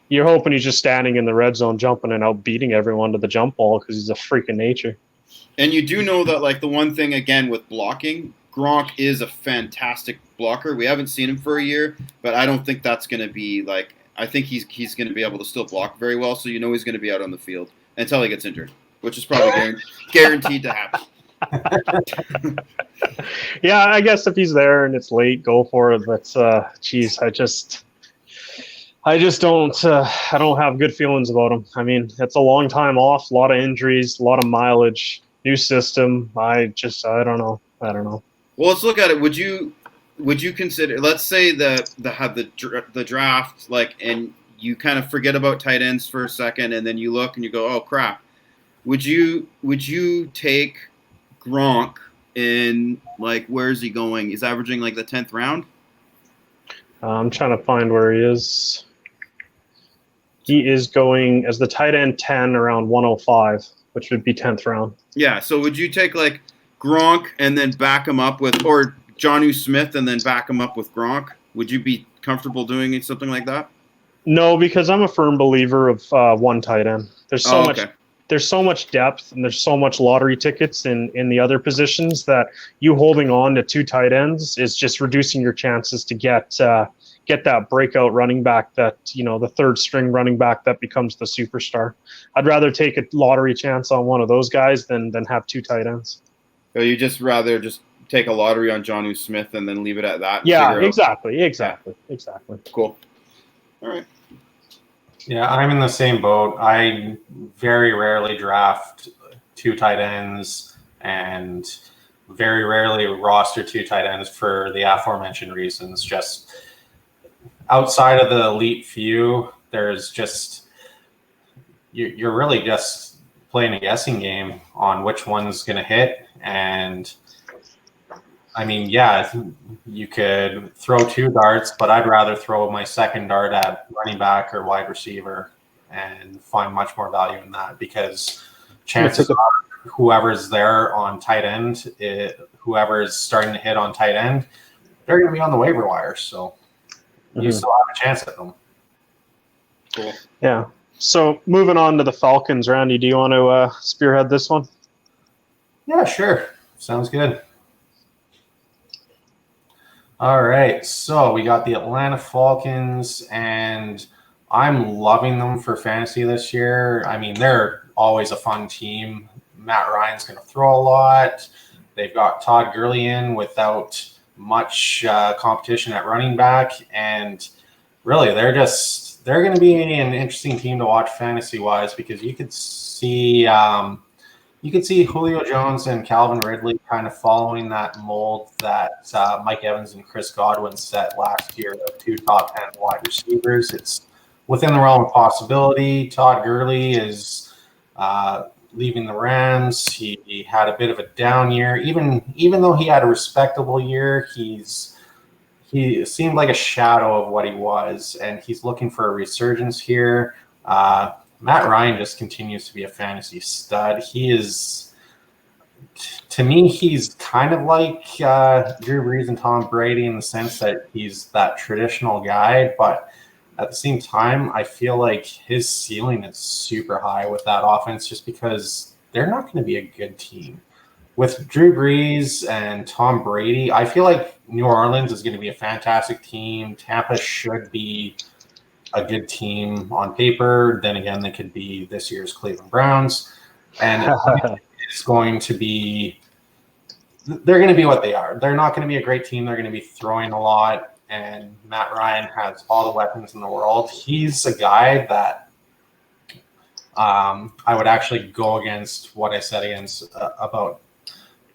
You're hoping he's just standing in the red zone, jumping and out beating everyone to the jump ball because he's a freak of nature. And you do know that, like, the one thing again with blocking, Gronk is a fantastic blocker. We haven't seen him for a year, but I don't think that's going to be like. I think he's going to be able to still block very well, so he's going to be out on the field until he gets injured, which is probably guaranteed to happen. Yeah, I guess if he's there and it's late, go for it. But geez, I just don't. I don't have good feelings about him. I mean, it's a long time off, a lot of injuries, a lot of mileage, new system. I don't know. I don't know. Well, let's look at it. Would you consider? Let's say the draft, like, and you kind of forget about tight ends for a second, and then you look and you go, oh crap. Would you take Gronk in, like, where is he going? He's averaging like the 10th round. I'm trying to find where he is. He is going as the tight end 10 around 105, which would be 10th round. Yeah. So would you take like Gronk and then back him up with, or Jonnu Smith and then back him up with Gronk? Would you be comfortable doing something like that? No, because I'm a firm believer of one tight end. There's so much. Okay. There's so much depth and there's so much lottery tickets in the other positions that you holding on to two tight ends is just reducing your chances to get that breakout running back, that, you know, the third string running back that becomes the superstar. I'd rather take a lottery chance on one of those guys than have two tight ends. So you just rather just take a lottery on Jonnu Smith and then leave it at that? Yeah, exactly. Cool. All right. Yeah, I'm in the same boat. I very rarely draft two tight ends and very rarely roster two tight ends for the aforementioned reasons. Just outside of the elite few, there's just you're really just playing a guessing game on which one's going to hit. And I mean, yeah, you could throw two darts, but I'd rather throw my second dart at running back or wide receiver and find much more value in that, because chances are whoever's there on tight end, whoever's starting to hit on tight end, they're going to be on the waiver wire. So you still have a chance at them. Cool. Yeah. So moving on to the Falcons, Randy, do you want to spearhead this one? Yeah, sure. Sounds good. All right, so we got the Atlanta Falcons, and I'm loving them for fantasy this year. I mean, they're always a fun team. Matt Ryan's going to throw a lot. They've got Todd Gurley in without much competition at running back, and really, they're going to be an interesting team to watch fantasy-wise, because you could see Julio Jones and Calvin Ridley kind of following that mold that Mike Evans and Chris Godwin set last year of two top 10 wide receivers. It's within the realm of possibility. Todd Gurley is leaving the Rams. He had a bit of a down year. Even though he had a respectable year, he seemed like a shadow of what he was, and he's looking for a resurgence here. Matt Ryan just continues to be a fantasy stud. He is, to me, he's kind of like Drew Brees and Tom Brady in the sense that he's that traditional guy, but at the same time, I feel like his ceiling is super high with that offense, just because they're not going to be a good team. With Drew Brees and Tom Brady, I feel like New Orleans is going to be a fantastic team. Tampa should be a good team on paper. Then again, they could be this year's Cleveland Browns. And it's going to be – they're going to be what they are. They're not going to be a great team. They're going to be throwing a lot, and Matt Ryan has all the weapons in the world. He's a guy that I would actually go against what I said against about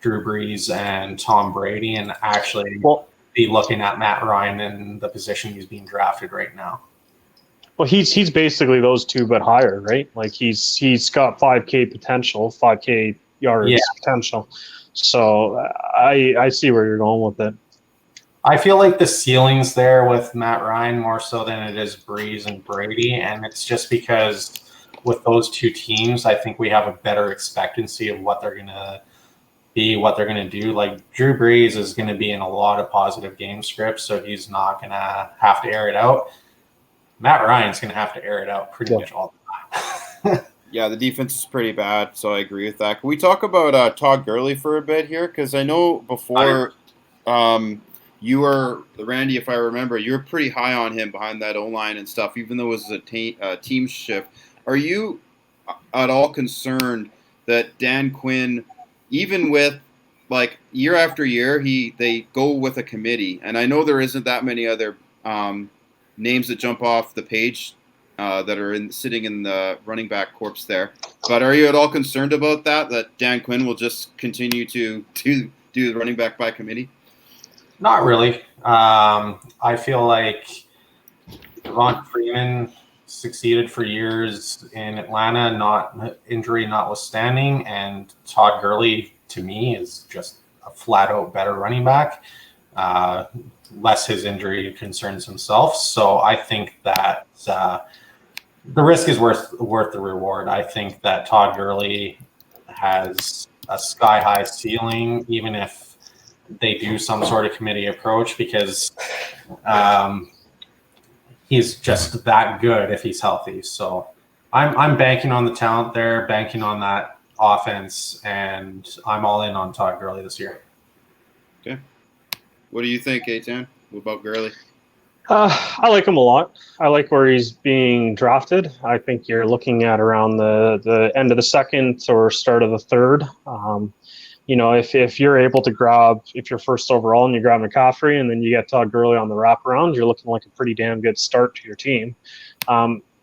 Drew Brees and Tom Brady, and actually be looking at Matt Ryan in the position he's being drafted right now. Well, he's basically those two, but higher, right? Like he's got 5K potential, 5K yards potential. So I see where you're going with it. I feel like the ceiling's there with Matt Ryan more so than it is Brees and Brady, and it's just because with those two teams, I think we have a better expectancy of what they're going to be, what they're going to do. Like Drew Brees is going to be in a lot of positive game scripts, so he's not going to have to air it out. Matt Ryan's going to have to air it out pretty much all the time. Yeah, the defense is pretty bad, so I agree with that. Can we talk about Todd Gurley for a bit here? Because I know before you were, Randy, if I remember, you were pretty high on him behind that O-line and stuff, even though it was a team shift. Are you at all concerned that Dan Quinn even with like year after year, they go with a committee, and I know there isn't that many other names that jump off the page that are sitting in the running back corps there. But are you at all concerned about that Dan Quinn will just continue to do the running back by committee? Not really. I feel like Devon Freeman succeeded for years in Atlanta, not injury notwithstanding, and Todd Gurley to me is just a flat out better running back. Less his injury concerns himself. So I think that the risk is worth the reward. I think that Todd Gurley has a sky high ceiling, even if they do some sort of committee approach, because he's just that good if he's healthy. So I'm banking on the talent there, banking on that offense, and I'm all in on Todd Gurley this year. Okay. What do you think, Eitan? What about Gurley? I like him a lot. I like where he's being drafted. I think you're looking at around the end of the second or start of the third. If you're able to grab, if you're first overall and you grab McCaffrey and then you get Todd Gurley on the wraparound, you're looking like a pretty damn good start to your team.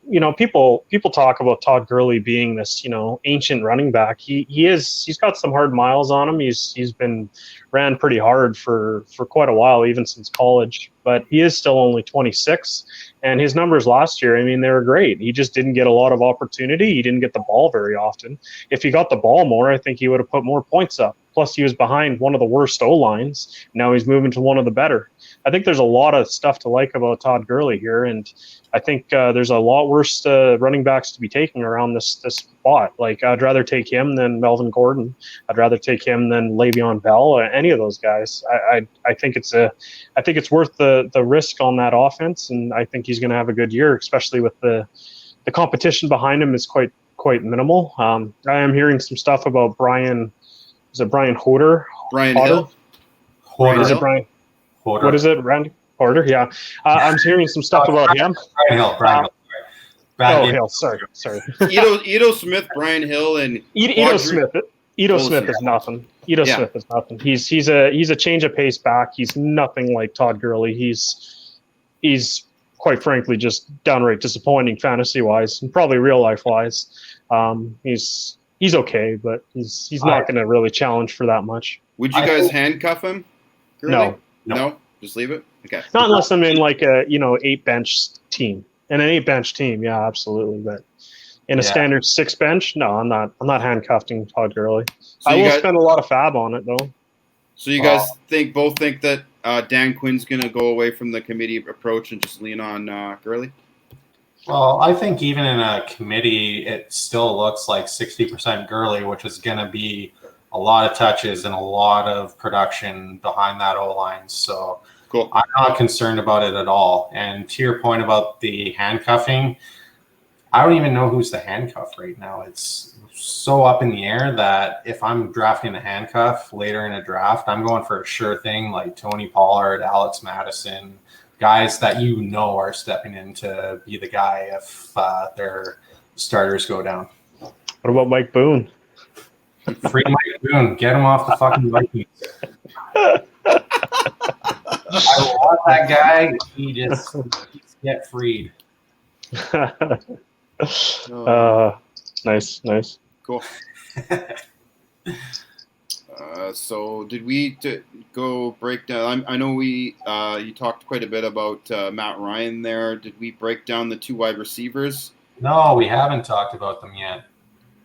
People talk about Todd Gurley being this, ancient running back. He's got some hard miles on him. He's been ran pretty hard for quite a while, even since college, but he is still only 26. And his numbers last year, I mean, they were great. He just didn't get a lot of opportunity. He didn't get the ball very often. If he got the ball more, I think he would have put more points up. Plus, he was behind one of the worst O-lines. Now he's moving to one of the better. I think there's a lot of stuff to like about Todd Gurley here, and I think there's a lot worse running backs to be taking around this spot. Like, I'd rather take him than Melvin Gordon. I'd rather take him than Le'Veon Bell or any of those guys. I think it's worth the risk on that offense, and I think he's going to have a good year, especially with the competition behind him is quite minimal. I am hearing some stuff about Brian. Is it Brian Hoder? Brian Hill. Hoder. Is it Brian? Hoder. What is it, Randy? Hoder? Yeah. I'm hearing some stuff about him. Brian Hill. Hill. Sorry. Ito Smith, Brian Hill, and Ito Smith. Smith is nothing. Smith is nothing. He's a change of pace back. He's nothing like Todd Gurley. He's quite frankly just downright disappointing fantasy wise and probably real life wise. He's okay, but he's not going to really challenge for that much. Would you guys handcuff him? Gurley? No. Just leave it. Okay. Not unless I'm in like a 8 bench team. In an 8 bench team, yeah, absolutely. But in a standard 6 bench, no, I'm not handcuffing Todd Gurley. So I will spend a lot of fab on it though. So you guys both think that Dan Quinn's going to go away from the committee approach and just lean on Gurley? Well, I think even in a committee, it still looks like 60% Gurley, which is going to be a lot of touches and a lot of production behind that O-line. So cool. I'm not concerned about it at all. And to your point about the handcuffing, I don't even know who's the handcuff right now. It's so up in the air that if I'm drafting a handcuff later in a draft, I'm going for a sure thing like Tony Pollard, Alex Madison, guys that are stepping in to be the guy if their starters go down. What about Mike Boone? Free Mike Boone. Get him off the fucking Vikings. I want that guy. He just get freed. Nice. Cool. So did we go break down? I know you talked quite a bit about Matt Ryan there. Did we break down the 2 wide receivers? No, we haven't talked about them yet.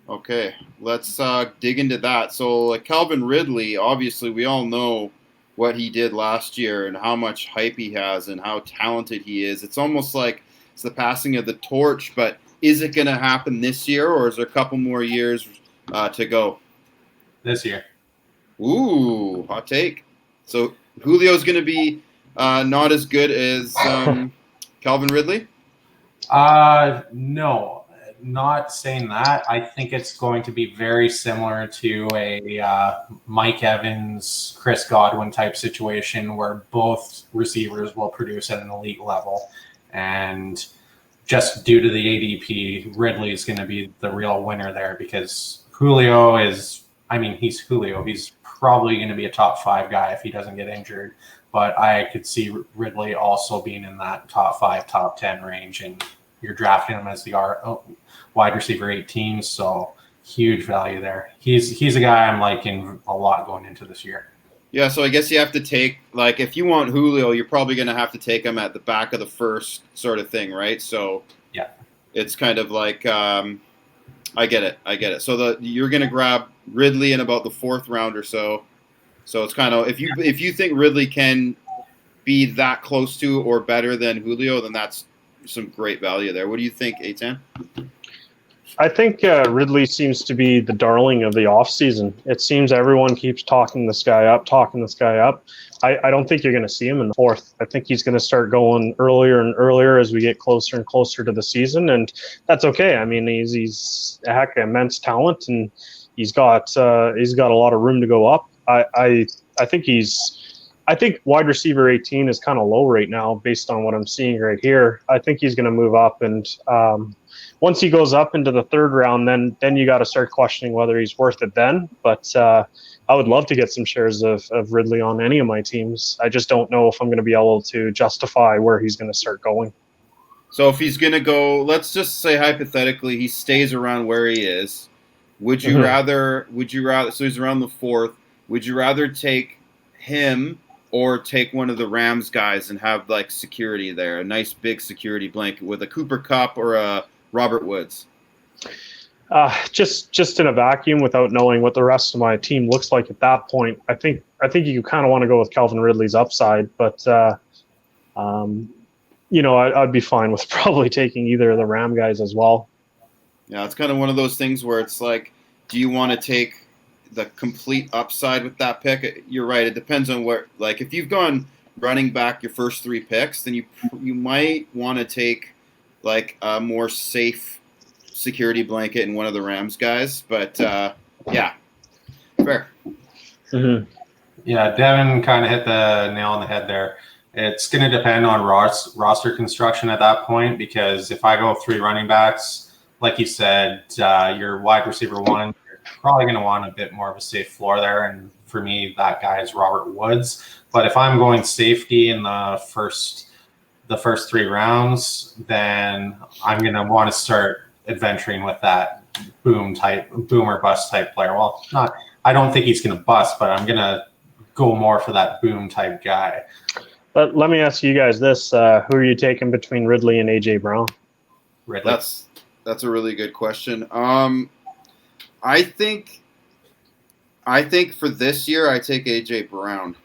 Okay, let's dig into that. So Calvin Ridley, obviously we all know what he did last year and how much hype he has and how talented he is. It's almost like it's the passing of the torch, but is it going to happen this year or is there a couple more years to go? This year. Ooh, hot take. So Julio's going to be not as good as Calvin Ridley? No, not saying that. I think it's going to be very similar to a Mike Evans, Chris Godwin type situation where both receivers will produce at an elite level. And just due to the ADP, Ridley is going to be the real winner there because Julio is I mean, he's Julio. He's probably going to be a top 5 guy if he doesn't get injured. But I could see Ridley also being in that top 5, top 10 range, and you're drafting him as the wide receiver 18. So huge value there. He's a guy I'm liking a lot going into this year. Yeah, so I guess you have to take, like, if you want Julio, you're probably going to have to take him at the back of the first sort of thing, right? So yeah, it's kind of like, I get it. So you're going to grab Ridley in about the 4th round or so. So it's kind of, if you think Ridley can be that close to or better than Julio, then that's some great value there. What do you think, Eitan? I think Ridley seems to be the darling of the offseason. It seems everyone keeps talking this guy up. I don't think you're going to see him in the 4th. I think he's going to start going earlier and earlier as we get closer and closer to the season, and that's okay. I mean, he's a heck of immense talent, and he's got a lot of room to go up. I think wide receiver 18 is kind of low right now based on what I'm seeing right here. I think he's going to move up, and once he goes up into the 3rd round, then you got to start questioning whether he's worth it then. But I would love to get some shares of Ridley on any of my teams. I just don't know if I'm going to be able to justify where he's going to start going. So if he's going to go, let's just say hypothetically he stays around where he is. Would you rather, so he's around the 4th, would you rather take him or take one of the Rams guys and have like security there, a nice big security blanket with a Cooper Kupp or a Robert Woods? Just in a vacuum without knowing what the rest of my team looks like at that point, I think you kind of want to go with Calvin Ridley's upside, but I'd be fine with probably taking either of the Ram guys as well. Yeah, it's kind of one of those things where it's like, do you want to take the complete upside with that pick? You're right. It depends on what, like, if you've gone running back your first 3 picks, then you might want to take like a more safe security blanket in one of the Rams guys. But yeah, fair. Mm-hmm. Yeah, Devin kind of hit the nail on the head there. It's going to depend on roster construction at that point, because if I go 3 running backs, like you said, your wide receiver 1, you're probably going to want a bit more of a safe floor there. And for me, that guy is Robert Woods. But if I'm going safety in the first 3 rounds, then I'm going to want to start adventuring with that boom or bust type player. Well, I don't think he's going to bust, but I'm going to go more for that boom type guy. But let me ask you guys this: who are you taking between Ridley and AJ Brown? Ridley. That's a really good question. I think for this year I take AJ Brown.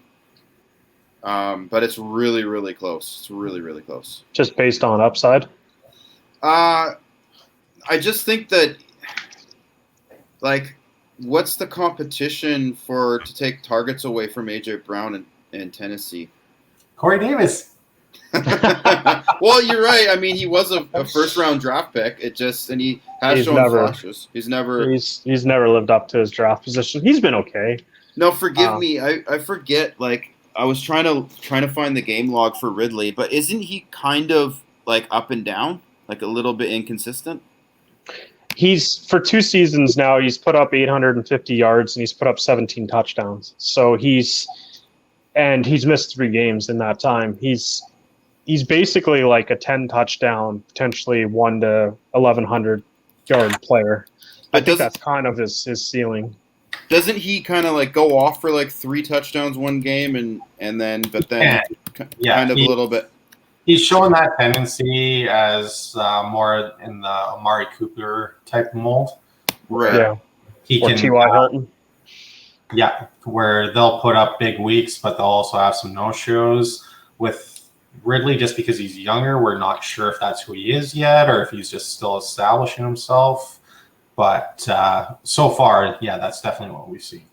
But it's really, really close. It's really, really close. Just based on upside? I just think that, like, what's the competition to take targets away from AJ Brown in Tennessee? Corey Davis. Well, you're right. I mean, he was a 1st-round draft pick. And he has shown flashes. He's never lived up to his draft position. He's been okay. No, forgive me. I forget. Like, I was trying to find the game log for Ridley, but isn't he kind of like up and down, like a little bit inconsistent? He's, for 2 seasons now, he's put up 850 yards and he's put up 17 touchdowns. So he's missed 3 games in that time. He's basically like a 10 touchdown, potentially 1 to 1,100 yard player. I think that's kind of his ceiling. Doesn't he kind of like go off for like 3 touchdowns one game and then kind of a little bit? He's showing that tendency as more in the Amari Cooper type mold. Right. Yeah. Or T.Y. Hilton. Yeah, where they'll put up big weeks, but they'll also have some no-shows. With Ridley, just because he's younger, we're not sure if that's who he is yet or if he's just still establishing himself. But so far, yeah, that's definitely what we've seen.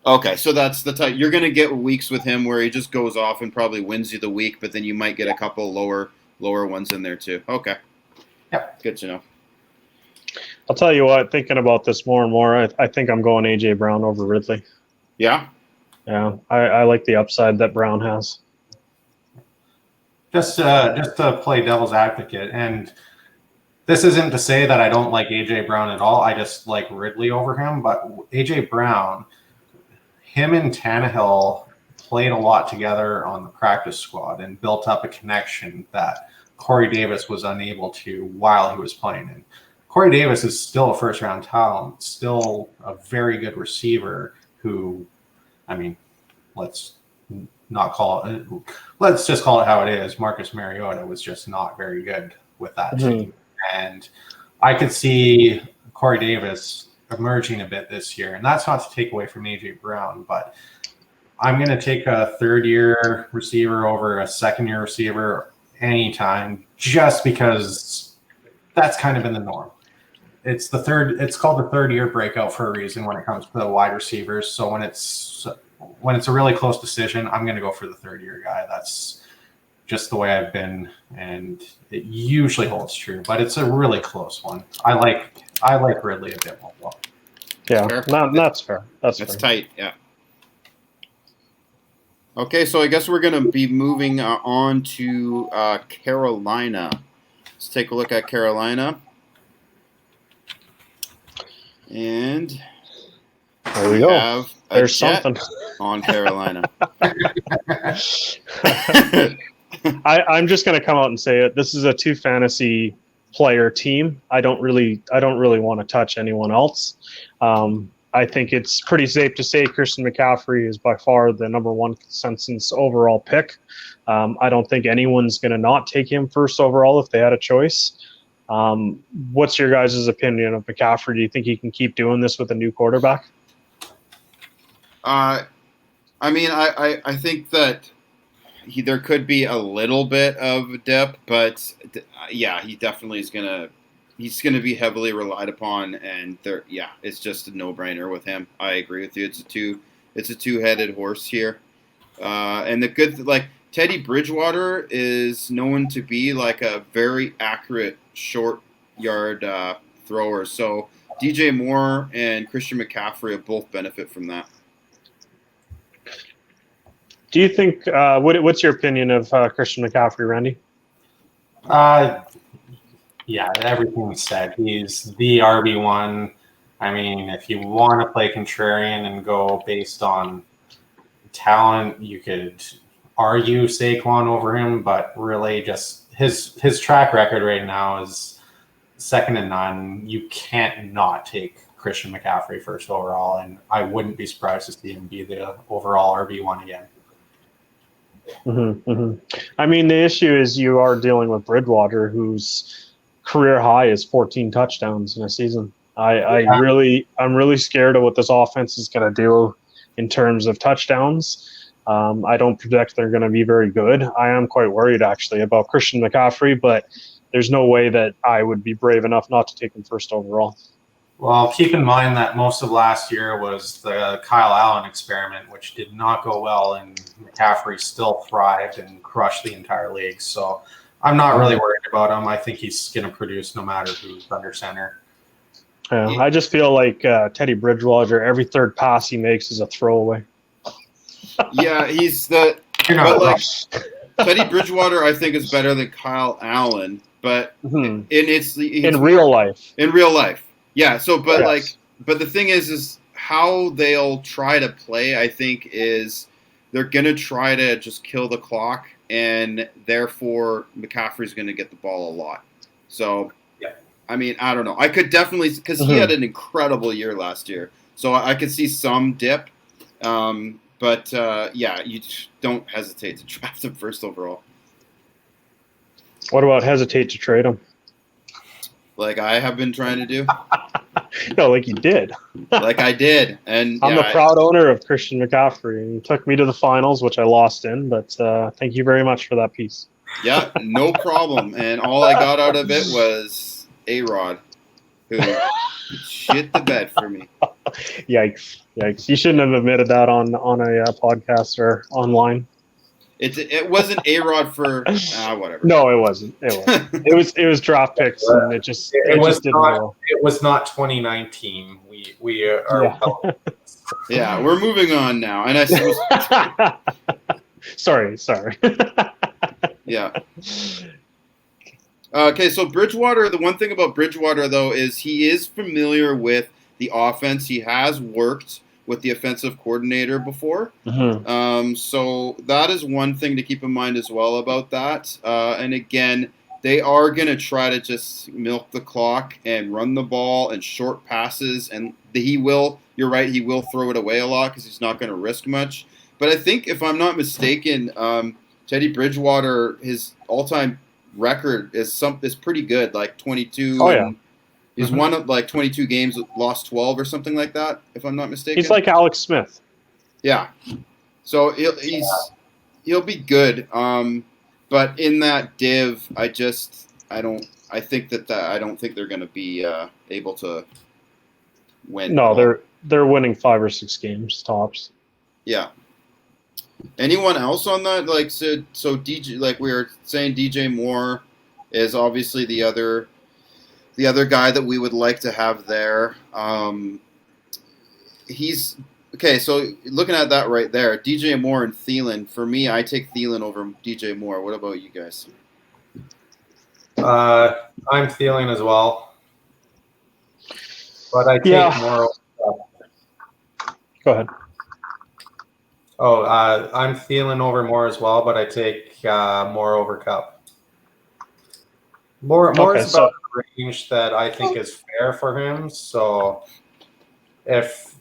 Okay, so that's the type. You're going to get weeks with him where he just goes off and probably wins you the week, but then you might get a couple lower ones in there too. Okay. Yeah. Good to know. I'll tell you what, thinking about this more and more, I think I'm going A.J. Brown over Ridley. Yeah? Yeah, I like the upside that Brown has. Just to play devil's advocate, and this isn't to say that I don't like AJ Brown at all. I just like Ridley over him. But AJ Brown, him and Tannehill played a lot together on the practice squad and built up a connection that Corey Davis was unable to while he was playing. And Corey Davis is still a first-round talent, still a very good receiver who, I mean, let's just call it how it is. Marcus Mariota was just not very good with that team. And I could see Corey Davis emerging a bit this year. And that's not to take away from AJ Brown, but I'm going to take a third-year receiver over a second-year receiver anytime, just because that's kind of been the norm. It's called the third-year breakout for a reason when it comes to the wide receivers. So when it's a really close decision, I'm going to go for the third-year guy. That's just the way I've been, and it usually holds true. But it's a really close one. I like Ridley a bit more. Well. Yeah, that's fair. That's fair. Tight. Yeah. Okay, so I guess we're going to be moving on to Carolina. Let's take a look at Carolina. And there we go. There's something on Carolina. I'm just going to come out and say it. This is a 2 fantasy player team. I don't really want to touch anyone else. I think it's pretty safe to say Christian McCaffrey is by far the number 1 consensus overall pick. I don't think anyone's going to not take him first overall if they had a choice. What's your guys' opinion of McCaffrey? Do you think he can keep doing this with a new quarterback? I think that there could be a little bit of a dip, but yeah, he definitely is he's gonna be heavily relied upon, and it's just a no-brainer with him. I agree with you. It's a two-headed horse here, and the good Teddy Bridgewater is known to be like a very accurate short yard thrower. So DJ Moore and Christian McCaffrey will both benefit from that. Do you think? What's your opinion of Christian McCaffrey, Randy? Yeah, everything's said. He's the RB1. I mean, if you want to play contrarian and go based on talent, you could argue Saquon over him, but really just his track record right now is second to none. You can't not take Christian McCaffrey first overall, and I wouldn't be surprised to see him be the overall RB1 again. Mm-hmm, mm-hmm. I mean, the issue is you are dealing with Bridgewater, whose career high is 14 touchdowns in a season. I'm really scared of what this offense is going to do in terms of touchdowns. I don't predict they're going to be very good. I am quite worried actually about Christian McCaffrey, but there's no way that I would be brave enough not to take him first overall. Well, keep in mind that most of last year was the Kyle Allen experiment, which did not go well, and McCaffrey still thrived and crushed the entire league. So I'm not really worried about him. I think he's going to produce no matter who's under center. Yeah, I just feel like Teddy Bridgewater, every third pass he makes is a throwaway. Yeah, he's the Teddy Bridgewater, I think, is better than Kyle Allen, but in real life. In real life. Yeah, so but the thing is how they'll try to play, I think, is they're going to try to just kill the clock, and therefore McCaffrey's going to get the ball a lot. So, I mean, I don't know. I could definitely, because he had an incredible year last year, so I could see some dip. But you don't hesitate to draft him first overall. What about hesitate to trade him? Like I have been trying to do. No, like you did. Like I did. And I'm a proud owner of Christian McCaffrey. He took me to the finals, which I lost in, but thank you very much for that piece. Yeah, no problem. And all I got out of it was A-Rod, who shit the bed for me. Yikes. You shouldn't have admitted that on a podcast or online. It wasn't A-Rod for whatever. No, it wasn't. It was draft picks, and it was not 2019. We are. Yeah, we're moving on now, and I suppose. Sorry. Yeah. Okay, so Bridgewater, the one thing about Bridgewater, though, is he is familiar with the offense. He has worked with the offensive coordinator before. So that is one thing to keep in mind as well about that. And again, they are going to try to just milk the clock and run the ball and short passes. And you're right, he will throw it away a lot because he's not going to risk much. But I think, if I'm not mistaken, Teddy Bridgewater, his all-time record is pretty good, like 22. Oh, yeah. He's won like 22 games, lost 12 or something like that, if I'm not mistaken. He's like Alex Smith. Yeah. So he'll be good. But in that div, I don't think they're going to be able to win. No, they're winning 5 or 6 games tops. Yeah. Anyone else on that? Like, so DJ, like we were saying, DJ Moore is obviously the other guy that we would like to have there. He's okay. So looking at that right there, DJ Moore and Thielen. For me, I take Thielen over DJ Moore. What about you guys? I'm Thielen as well, but I take Moore. Go ahead. I'm Thielen over Moore as well, but I take Moore over Cup. Moore is about the range that I think is fair for him. So if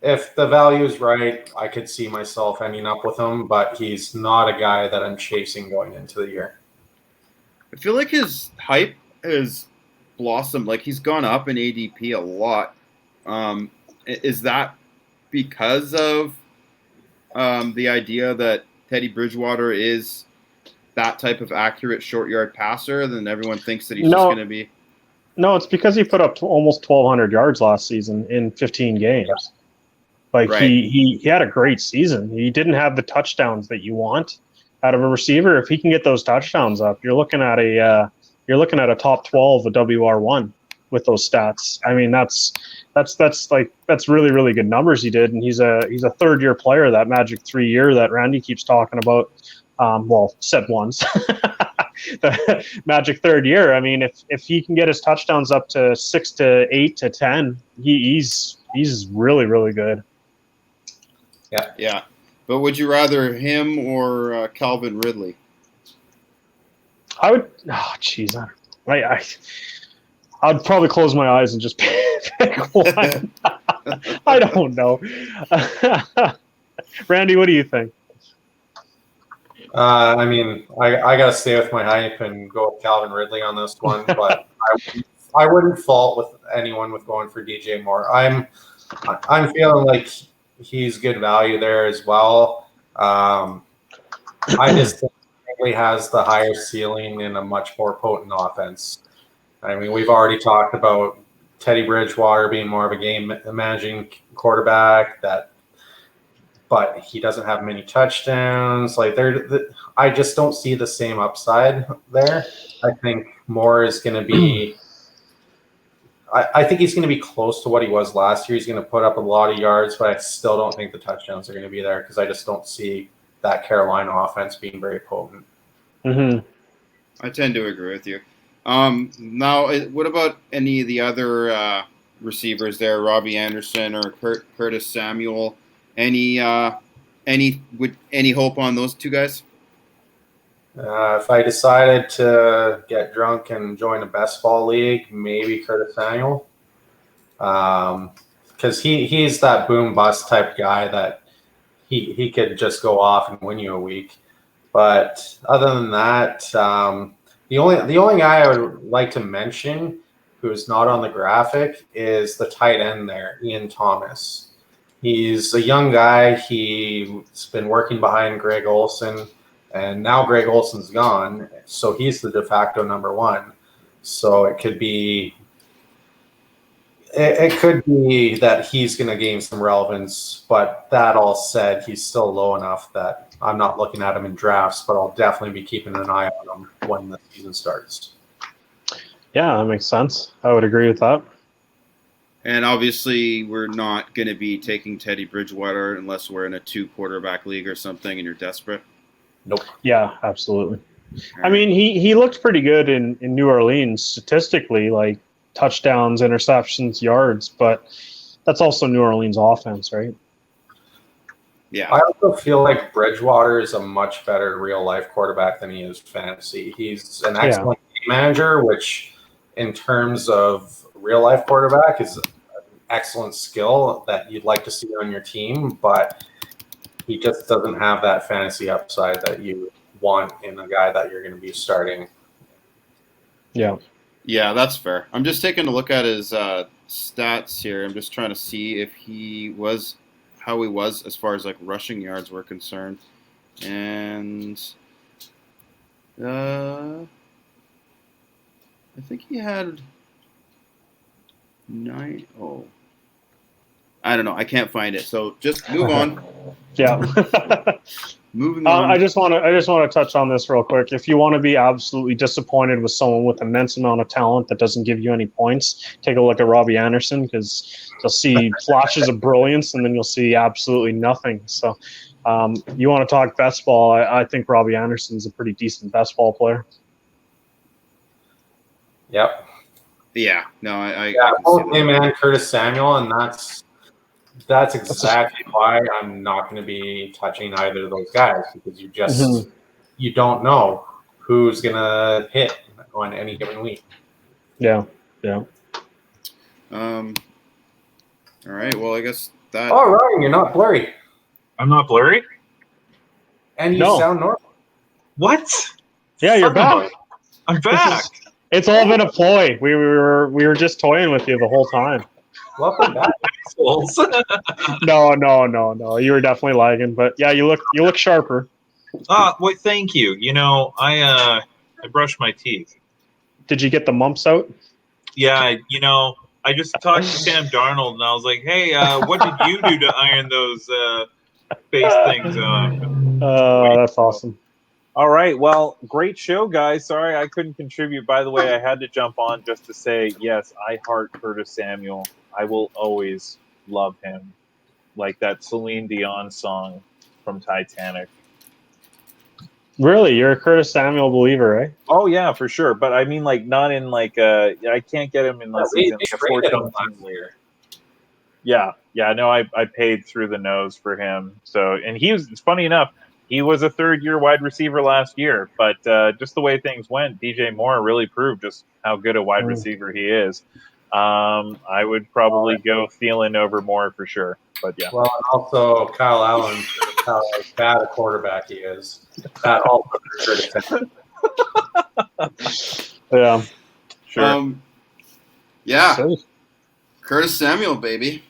the value is right, I could see myself ending up with him, but he's not a guy that I'm chasing going into the year. I feel like his hype has blossomed. Like, he's gone up in ADP a lot. Is that because of the idea that Teddy Bridgewater is that type of accurate short yard passer? Then everyone thinks that he's just going to be. No, it's because he put up almost 1,200 yards last season in 15 games. Yeah. Like, right. he had a great season. He didn't have the touchdowns that you want out of a receiver. If he can get those touchdowns up, you're looking at a top 12 of WR1 with those stats. I mean, that's really, really good numbers he did, and he's a third-year player, that magic 3 year that Randy keeps talking about. Said once. The magic third year. I mean, if he can get his touchdowns up to 6 to 8 to 10, he's really, really good. Yeah. But would you rather him or Calvin Ridley? I would. Oh, jeez. I'd probably close my eyes and just pick one. I don't know. Randy, what do you think? I mean, I got to stay with my hype and go with Calvin Ridley on this one, but I wouldn't fault with anyone with going for DJ Moore. I'm feeling like he's good value there as well. I just think he has the higher ceiling and a much more potent offense. I mean, we've already talked about Teddy Bridgewater being more of a game managing quarterback, but he doesn't have many touchdowns. Like, I just don't see the same upside there. I think Moore is going to be. I think he's going to be close to what he was last year. He's going to put up a lot of yards, but I still don't think the touchdowns are going to be there because I just don't see that Carolina offense being very potent. Mm-hmm. I tend to agree with you. Now, what about any of the other receivers there? Robbie Anderson or Curtis Samuel? Any hope on those two guys? If I decided to get drunk and join a best ball league, maybe Curtis Samuel, because he's that boom bust type guy that he could just go off and win you a week. But other than that, the only guy I would like to mention who's not on the graphic is the tight end there, Ian Thomas. He's a young guy. He's been working behind Greg Olsen, and now Greg Olsen's gone, so he's the de facto number one. So it could be that he's going to gain some relevance, but that all said, he's still low enough that I'm not looking at him in drafts, but I'll definitely be keeping an eye on him when the season starts. Yeah, that makes sense. I would agree with that. And obviously, we're not going to be taking Teddy Bridgewater unless we're in a 2-quarterback league or something and you're desperate. Nope. Yeah, absolutely. I mean, he looked pretty good in New Orleans statistically, like touchdowns, interceptions, yards, but that's also New Orleans offense, right? Yeah. I also feel like Bridgewater is a much better real life quarterback than he is fantasy. He's an excellent game manager, which in terms of real life quarterback is an excellent skill that you'd like to see on your team, but he just doesn't have that fantasy upside that you want in a guy that you're going to be starting. Yeah. Yeah, that's fair. I'm just taking a look at his stats here. I'm just trying to see if how he was as far as like rushing yards were concerned. And I think he had 9. Oh, I don't know. I can't find it. So just move on. Yeah. Moving on. I just want to touch on this real quick. If you want to be absolutely disappointed with someone with immense amount of talent that doesn't give you any points, take a look at Robbie Anderson, because you'll see flashes of brilliance and then you'll see absolutely nothing. So you want to talk best ball, I think Robbie Anderson's a pretty decent best ball player. Yep. Yeah. No, I hey man, Curtis Samuel, and that's exactly why I'm not going to be touching either of those guys, because you don't know who's going to hit on any given week. Yeah. All right. Well, I guess that. Oh, Ryan, you're not blurry. I'm not blurry? And you sound normal. What? Yeah, you're back. I'm back. It's all been a ploy. We were just toying with you the whole time. Welcome back. No. You were definitely lagging, but yeah, you look sharper. Wait, thank you. You know, I brushed my teeth. Did you get the mumps out? Yeah, I just talked to Sam Darnold, and I was like, "Hey, what did you do to iron those face things off?" That's awesome. All right, well, great show, guys. Sorry I couldn't contribute. By the way, I had to jump on just to say, yes, I heart Curtis Samuel. I will always love him, like that Celine Dion song from Titanic. Really, you're a Curtis Samuel believer, eh? Oh yeah, for sure. But I mean, like, not in like I can't get him unless he's in like a 14-team league. Yeah. No, I paid through the nose for him. So, and it's funny enough, he was a third-year wide receiver last year, but just the way things went, DJ Moore really proved just how good a wide receiver he is. I would probably go Thielen over Moore for sure, but yeah. Well, and also Kyle Allen, how bad a quarterback he is. That also Yeah. Sure. Yeah. Curtis Samuel, baby.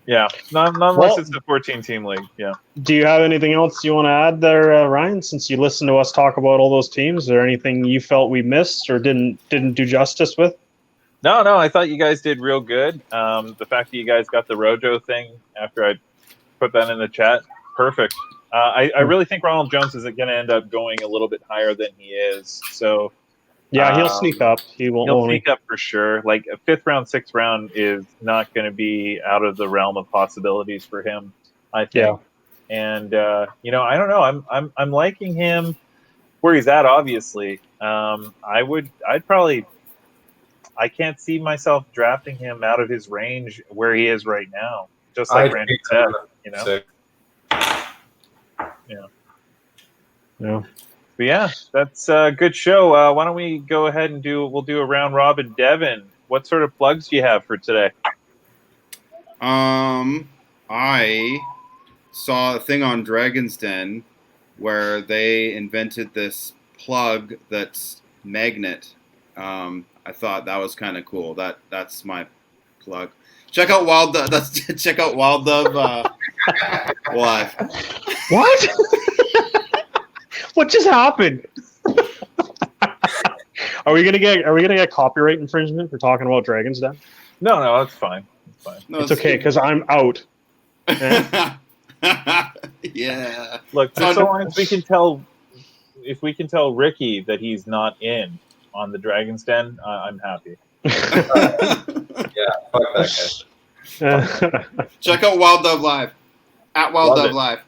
Yeah, not unless it's a 14-team league. Yeah. Do you have anything else you want to add there, Ryan? Since you listened to us talk about all those teams, is there anything you felt we missed or didn't do justice with? No, I thought you guys did real good. The fact that you guys got the Rojo thing after I put that in the chat, perfect. I really think Ronald Jones is going to end up going a little bit higher than he is. So. Yeah, he'll sneak up. He'll sneak up for sure. Like a 5th round, 6th round is not going to be out of the realm of possibilities for him, I think. Yeah. And I don't know. I'm liking him where he's at. Obviously, I can't see myself drafting him out of his range where he is right now. Just like Randy said, Yeah. But yeah, that's a good show. Why don't we go ahead and we'll do a round robin. Devin, what sort of plugs do you have for today? I saw a thing on Dragon's Den where they invented this plug that's magnet. I thought that was kind of cool. That's my plug. Check out Wild Dove. Check out Wild Dove live. What? What just happened? Are we gonna get copyright infringement for talking about Dragon's Den? No, it's fine. It's fine. No, it's okay because I'm out. Yeah. Look, so long as we can tell, if we can tell Ricky that he's not in on the Dragon's Den, I'm happy. Yeah, fuck that guy. Check out Wild Dove live at Wild Dove Live.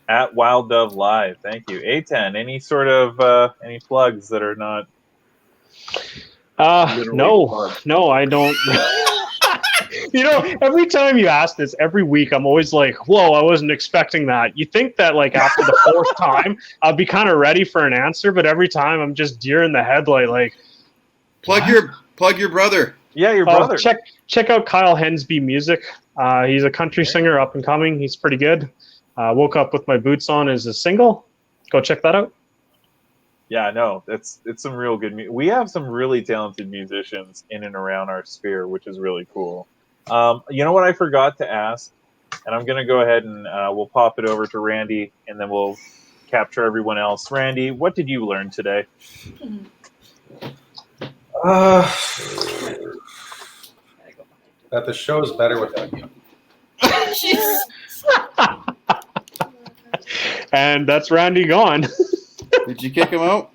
At Wild Dove Live. Thank you. A10, any sort of any plugs that are not literally plugs? No, I don't. You know, every time you ask this, every week, I'm always like, whoa, I wasn't expecting that. You think that, like, after the fourth time, I'll be kind of ready for an answer, but every time I'm just deer in the headlight, like, Plug your brother. Yeah, your brother. Check out Kyle Hensby Music. He's a country singer, up and coming. He's pretty good. Woke Up With My Boots On is a single. Go check that out. Yeah, no, it's some real good music. We have some really talented musicians in and around our sphere, which is really cool. You know what I forgot to ask? And I'm going to go ahead and we'll pop it over to Randy, and then we'll capture everyone else. Randy, what did you learn today? That the show is better without you. And that's Randy gone. Did you kick him out?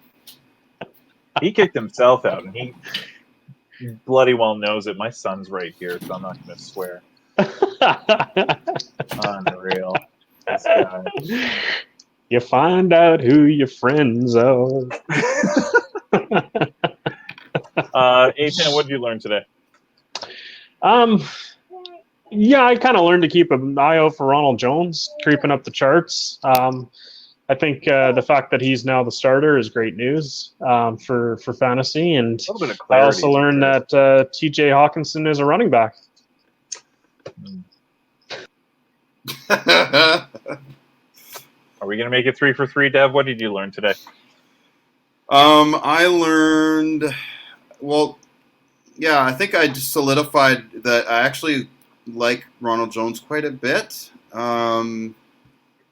He kicked himself out, and he bloody well knows it. My son's right here, so I'm not going to swear. Unreal. This guy. You find out who your friends are. A10, what did you learn today? Yeah, I kind of learned to keep an eye out for Ronald Jones creeping up the charts. I think the fact that he's now the starter is great news for fantasy, and A little bit of I clarity. also learned that T.J. Hawkinson is a running back. Are we going to make it 3 for 3, Dev? What did you learn today? I learned, well, yeah, I think I just solidified that I actually like Ronald Jones quite a bit.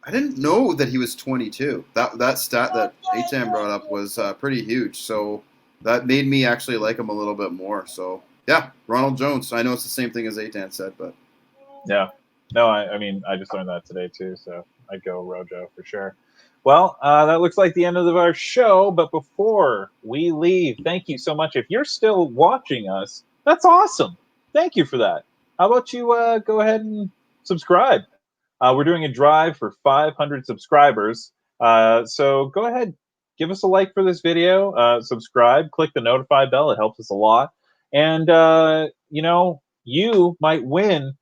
I didn't know that he was 22. That stat that Eitan brought up was pretty huge. So that made me actually like him a little bit more. So, yeah, Ronald Jones. I know it's the same thing as Eitan said, but. Yeah. No, I mean, I just learned that today, too, so I'd go Rojo for sure. Well, that looks like the end of our show, but before we leave, thank you so much. If you're still watching us, that's awesome. Thank you for that. How about you go ahead and subscribe? We're doing a drive for 500 subscribers, so go ahead, give us a like for this video, subscribe, click the notify bell. It helps us a lot. And, you might win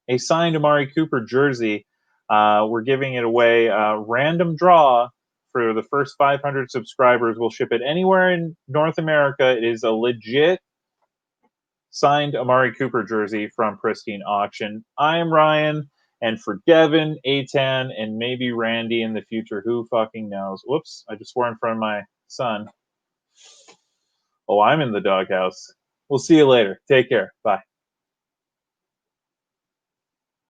a signed Amari Cooper jersey. We're giving it away, random draw for the first 500 subscribers. We'll ship it anywhere in North America. It is a legit signed Amari Cooper jersey from Pristine Auction. I am Ryan, and for Devin, Eitan, and maybe Randy in the future, who fucking knows? Whoops, I just swore in front of my son. Oh, I'm in the doghouse. We'll see you later. Take care. Bye.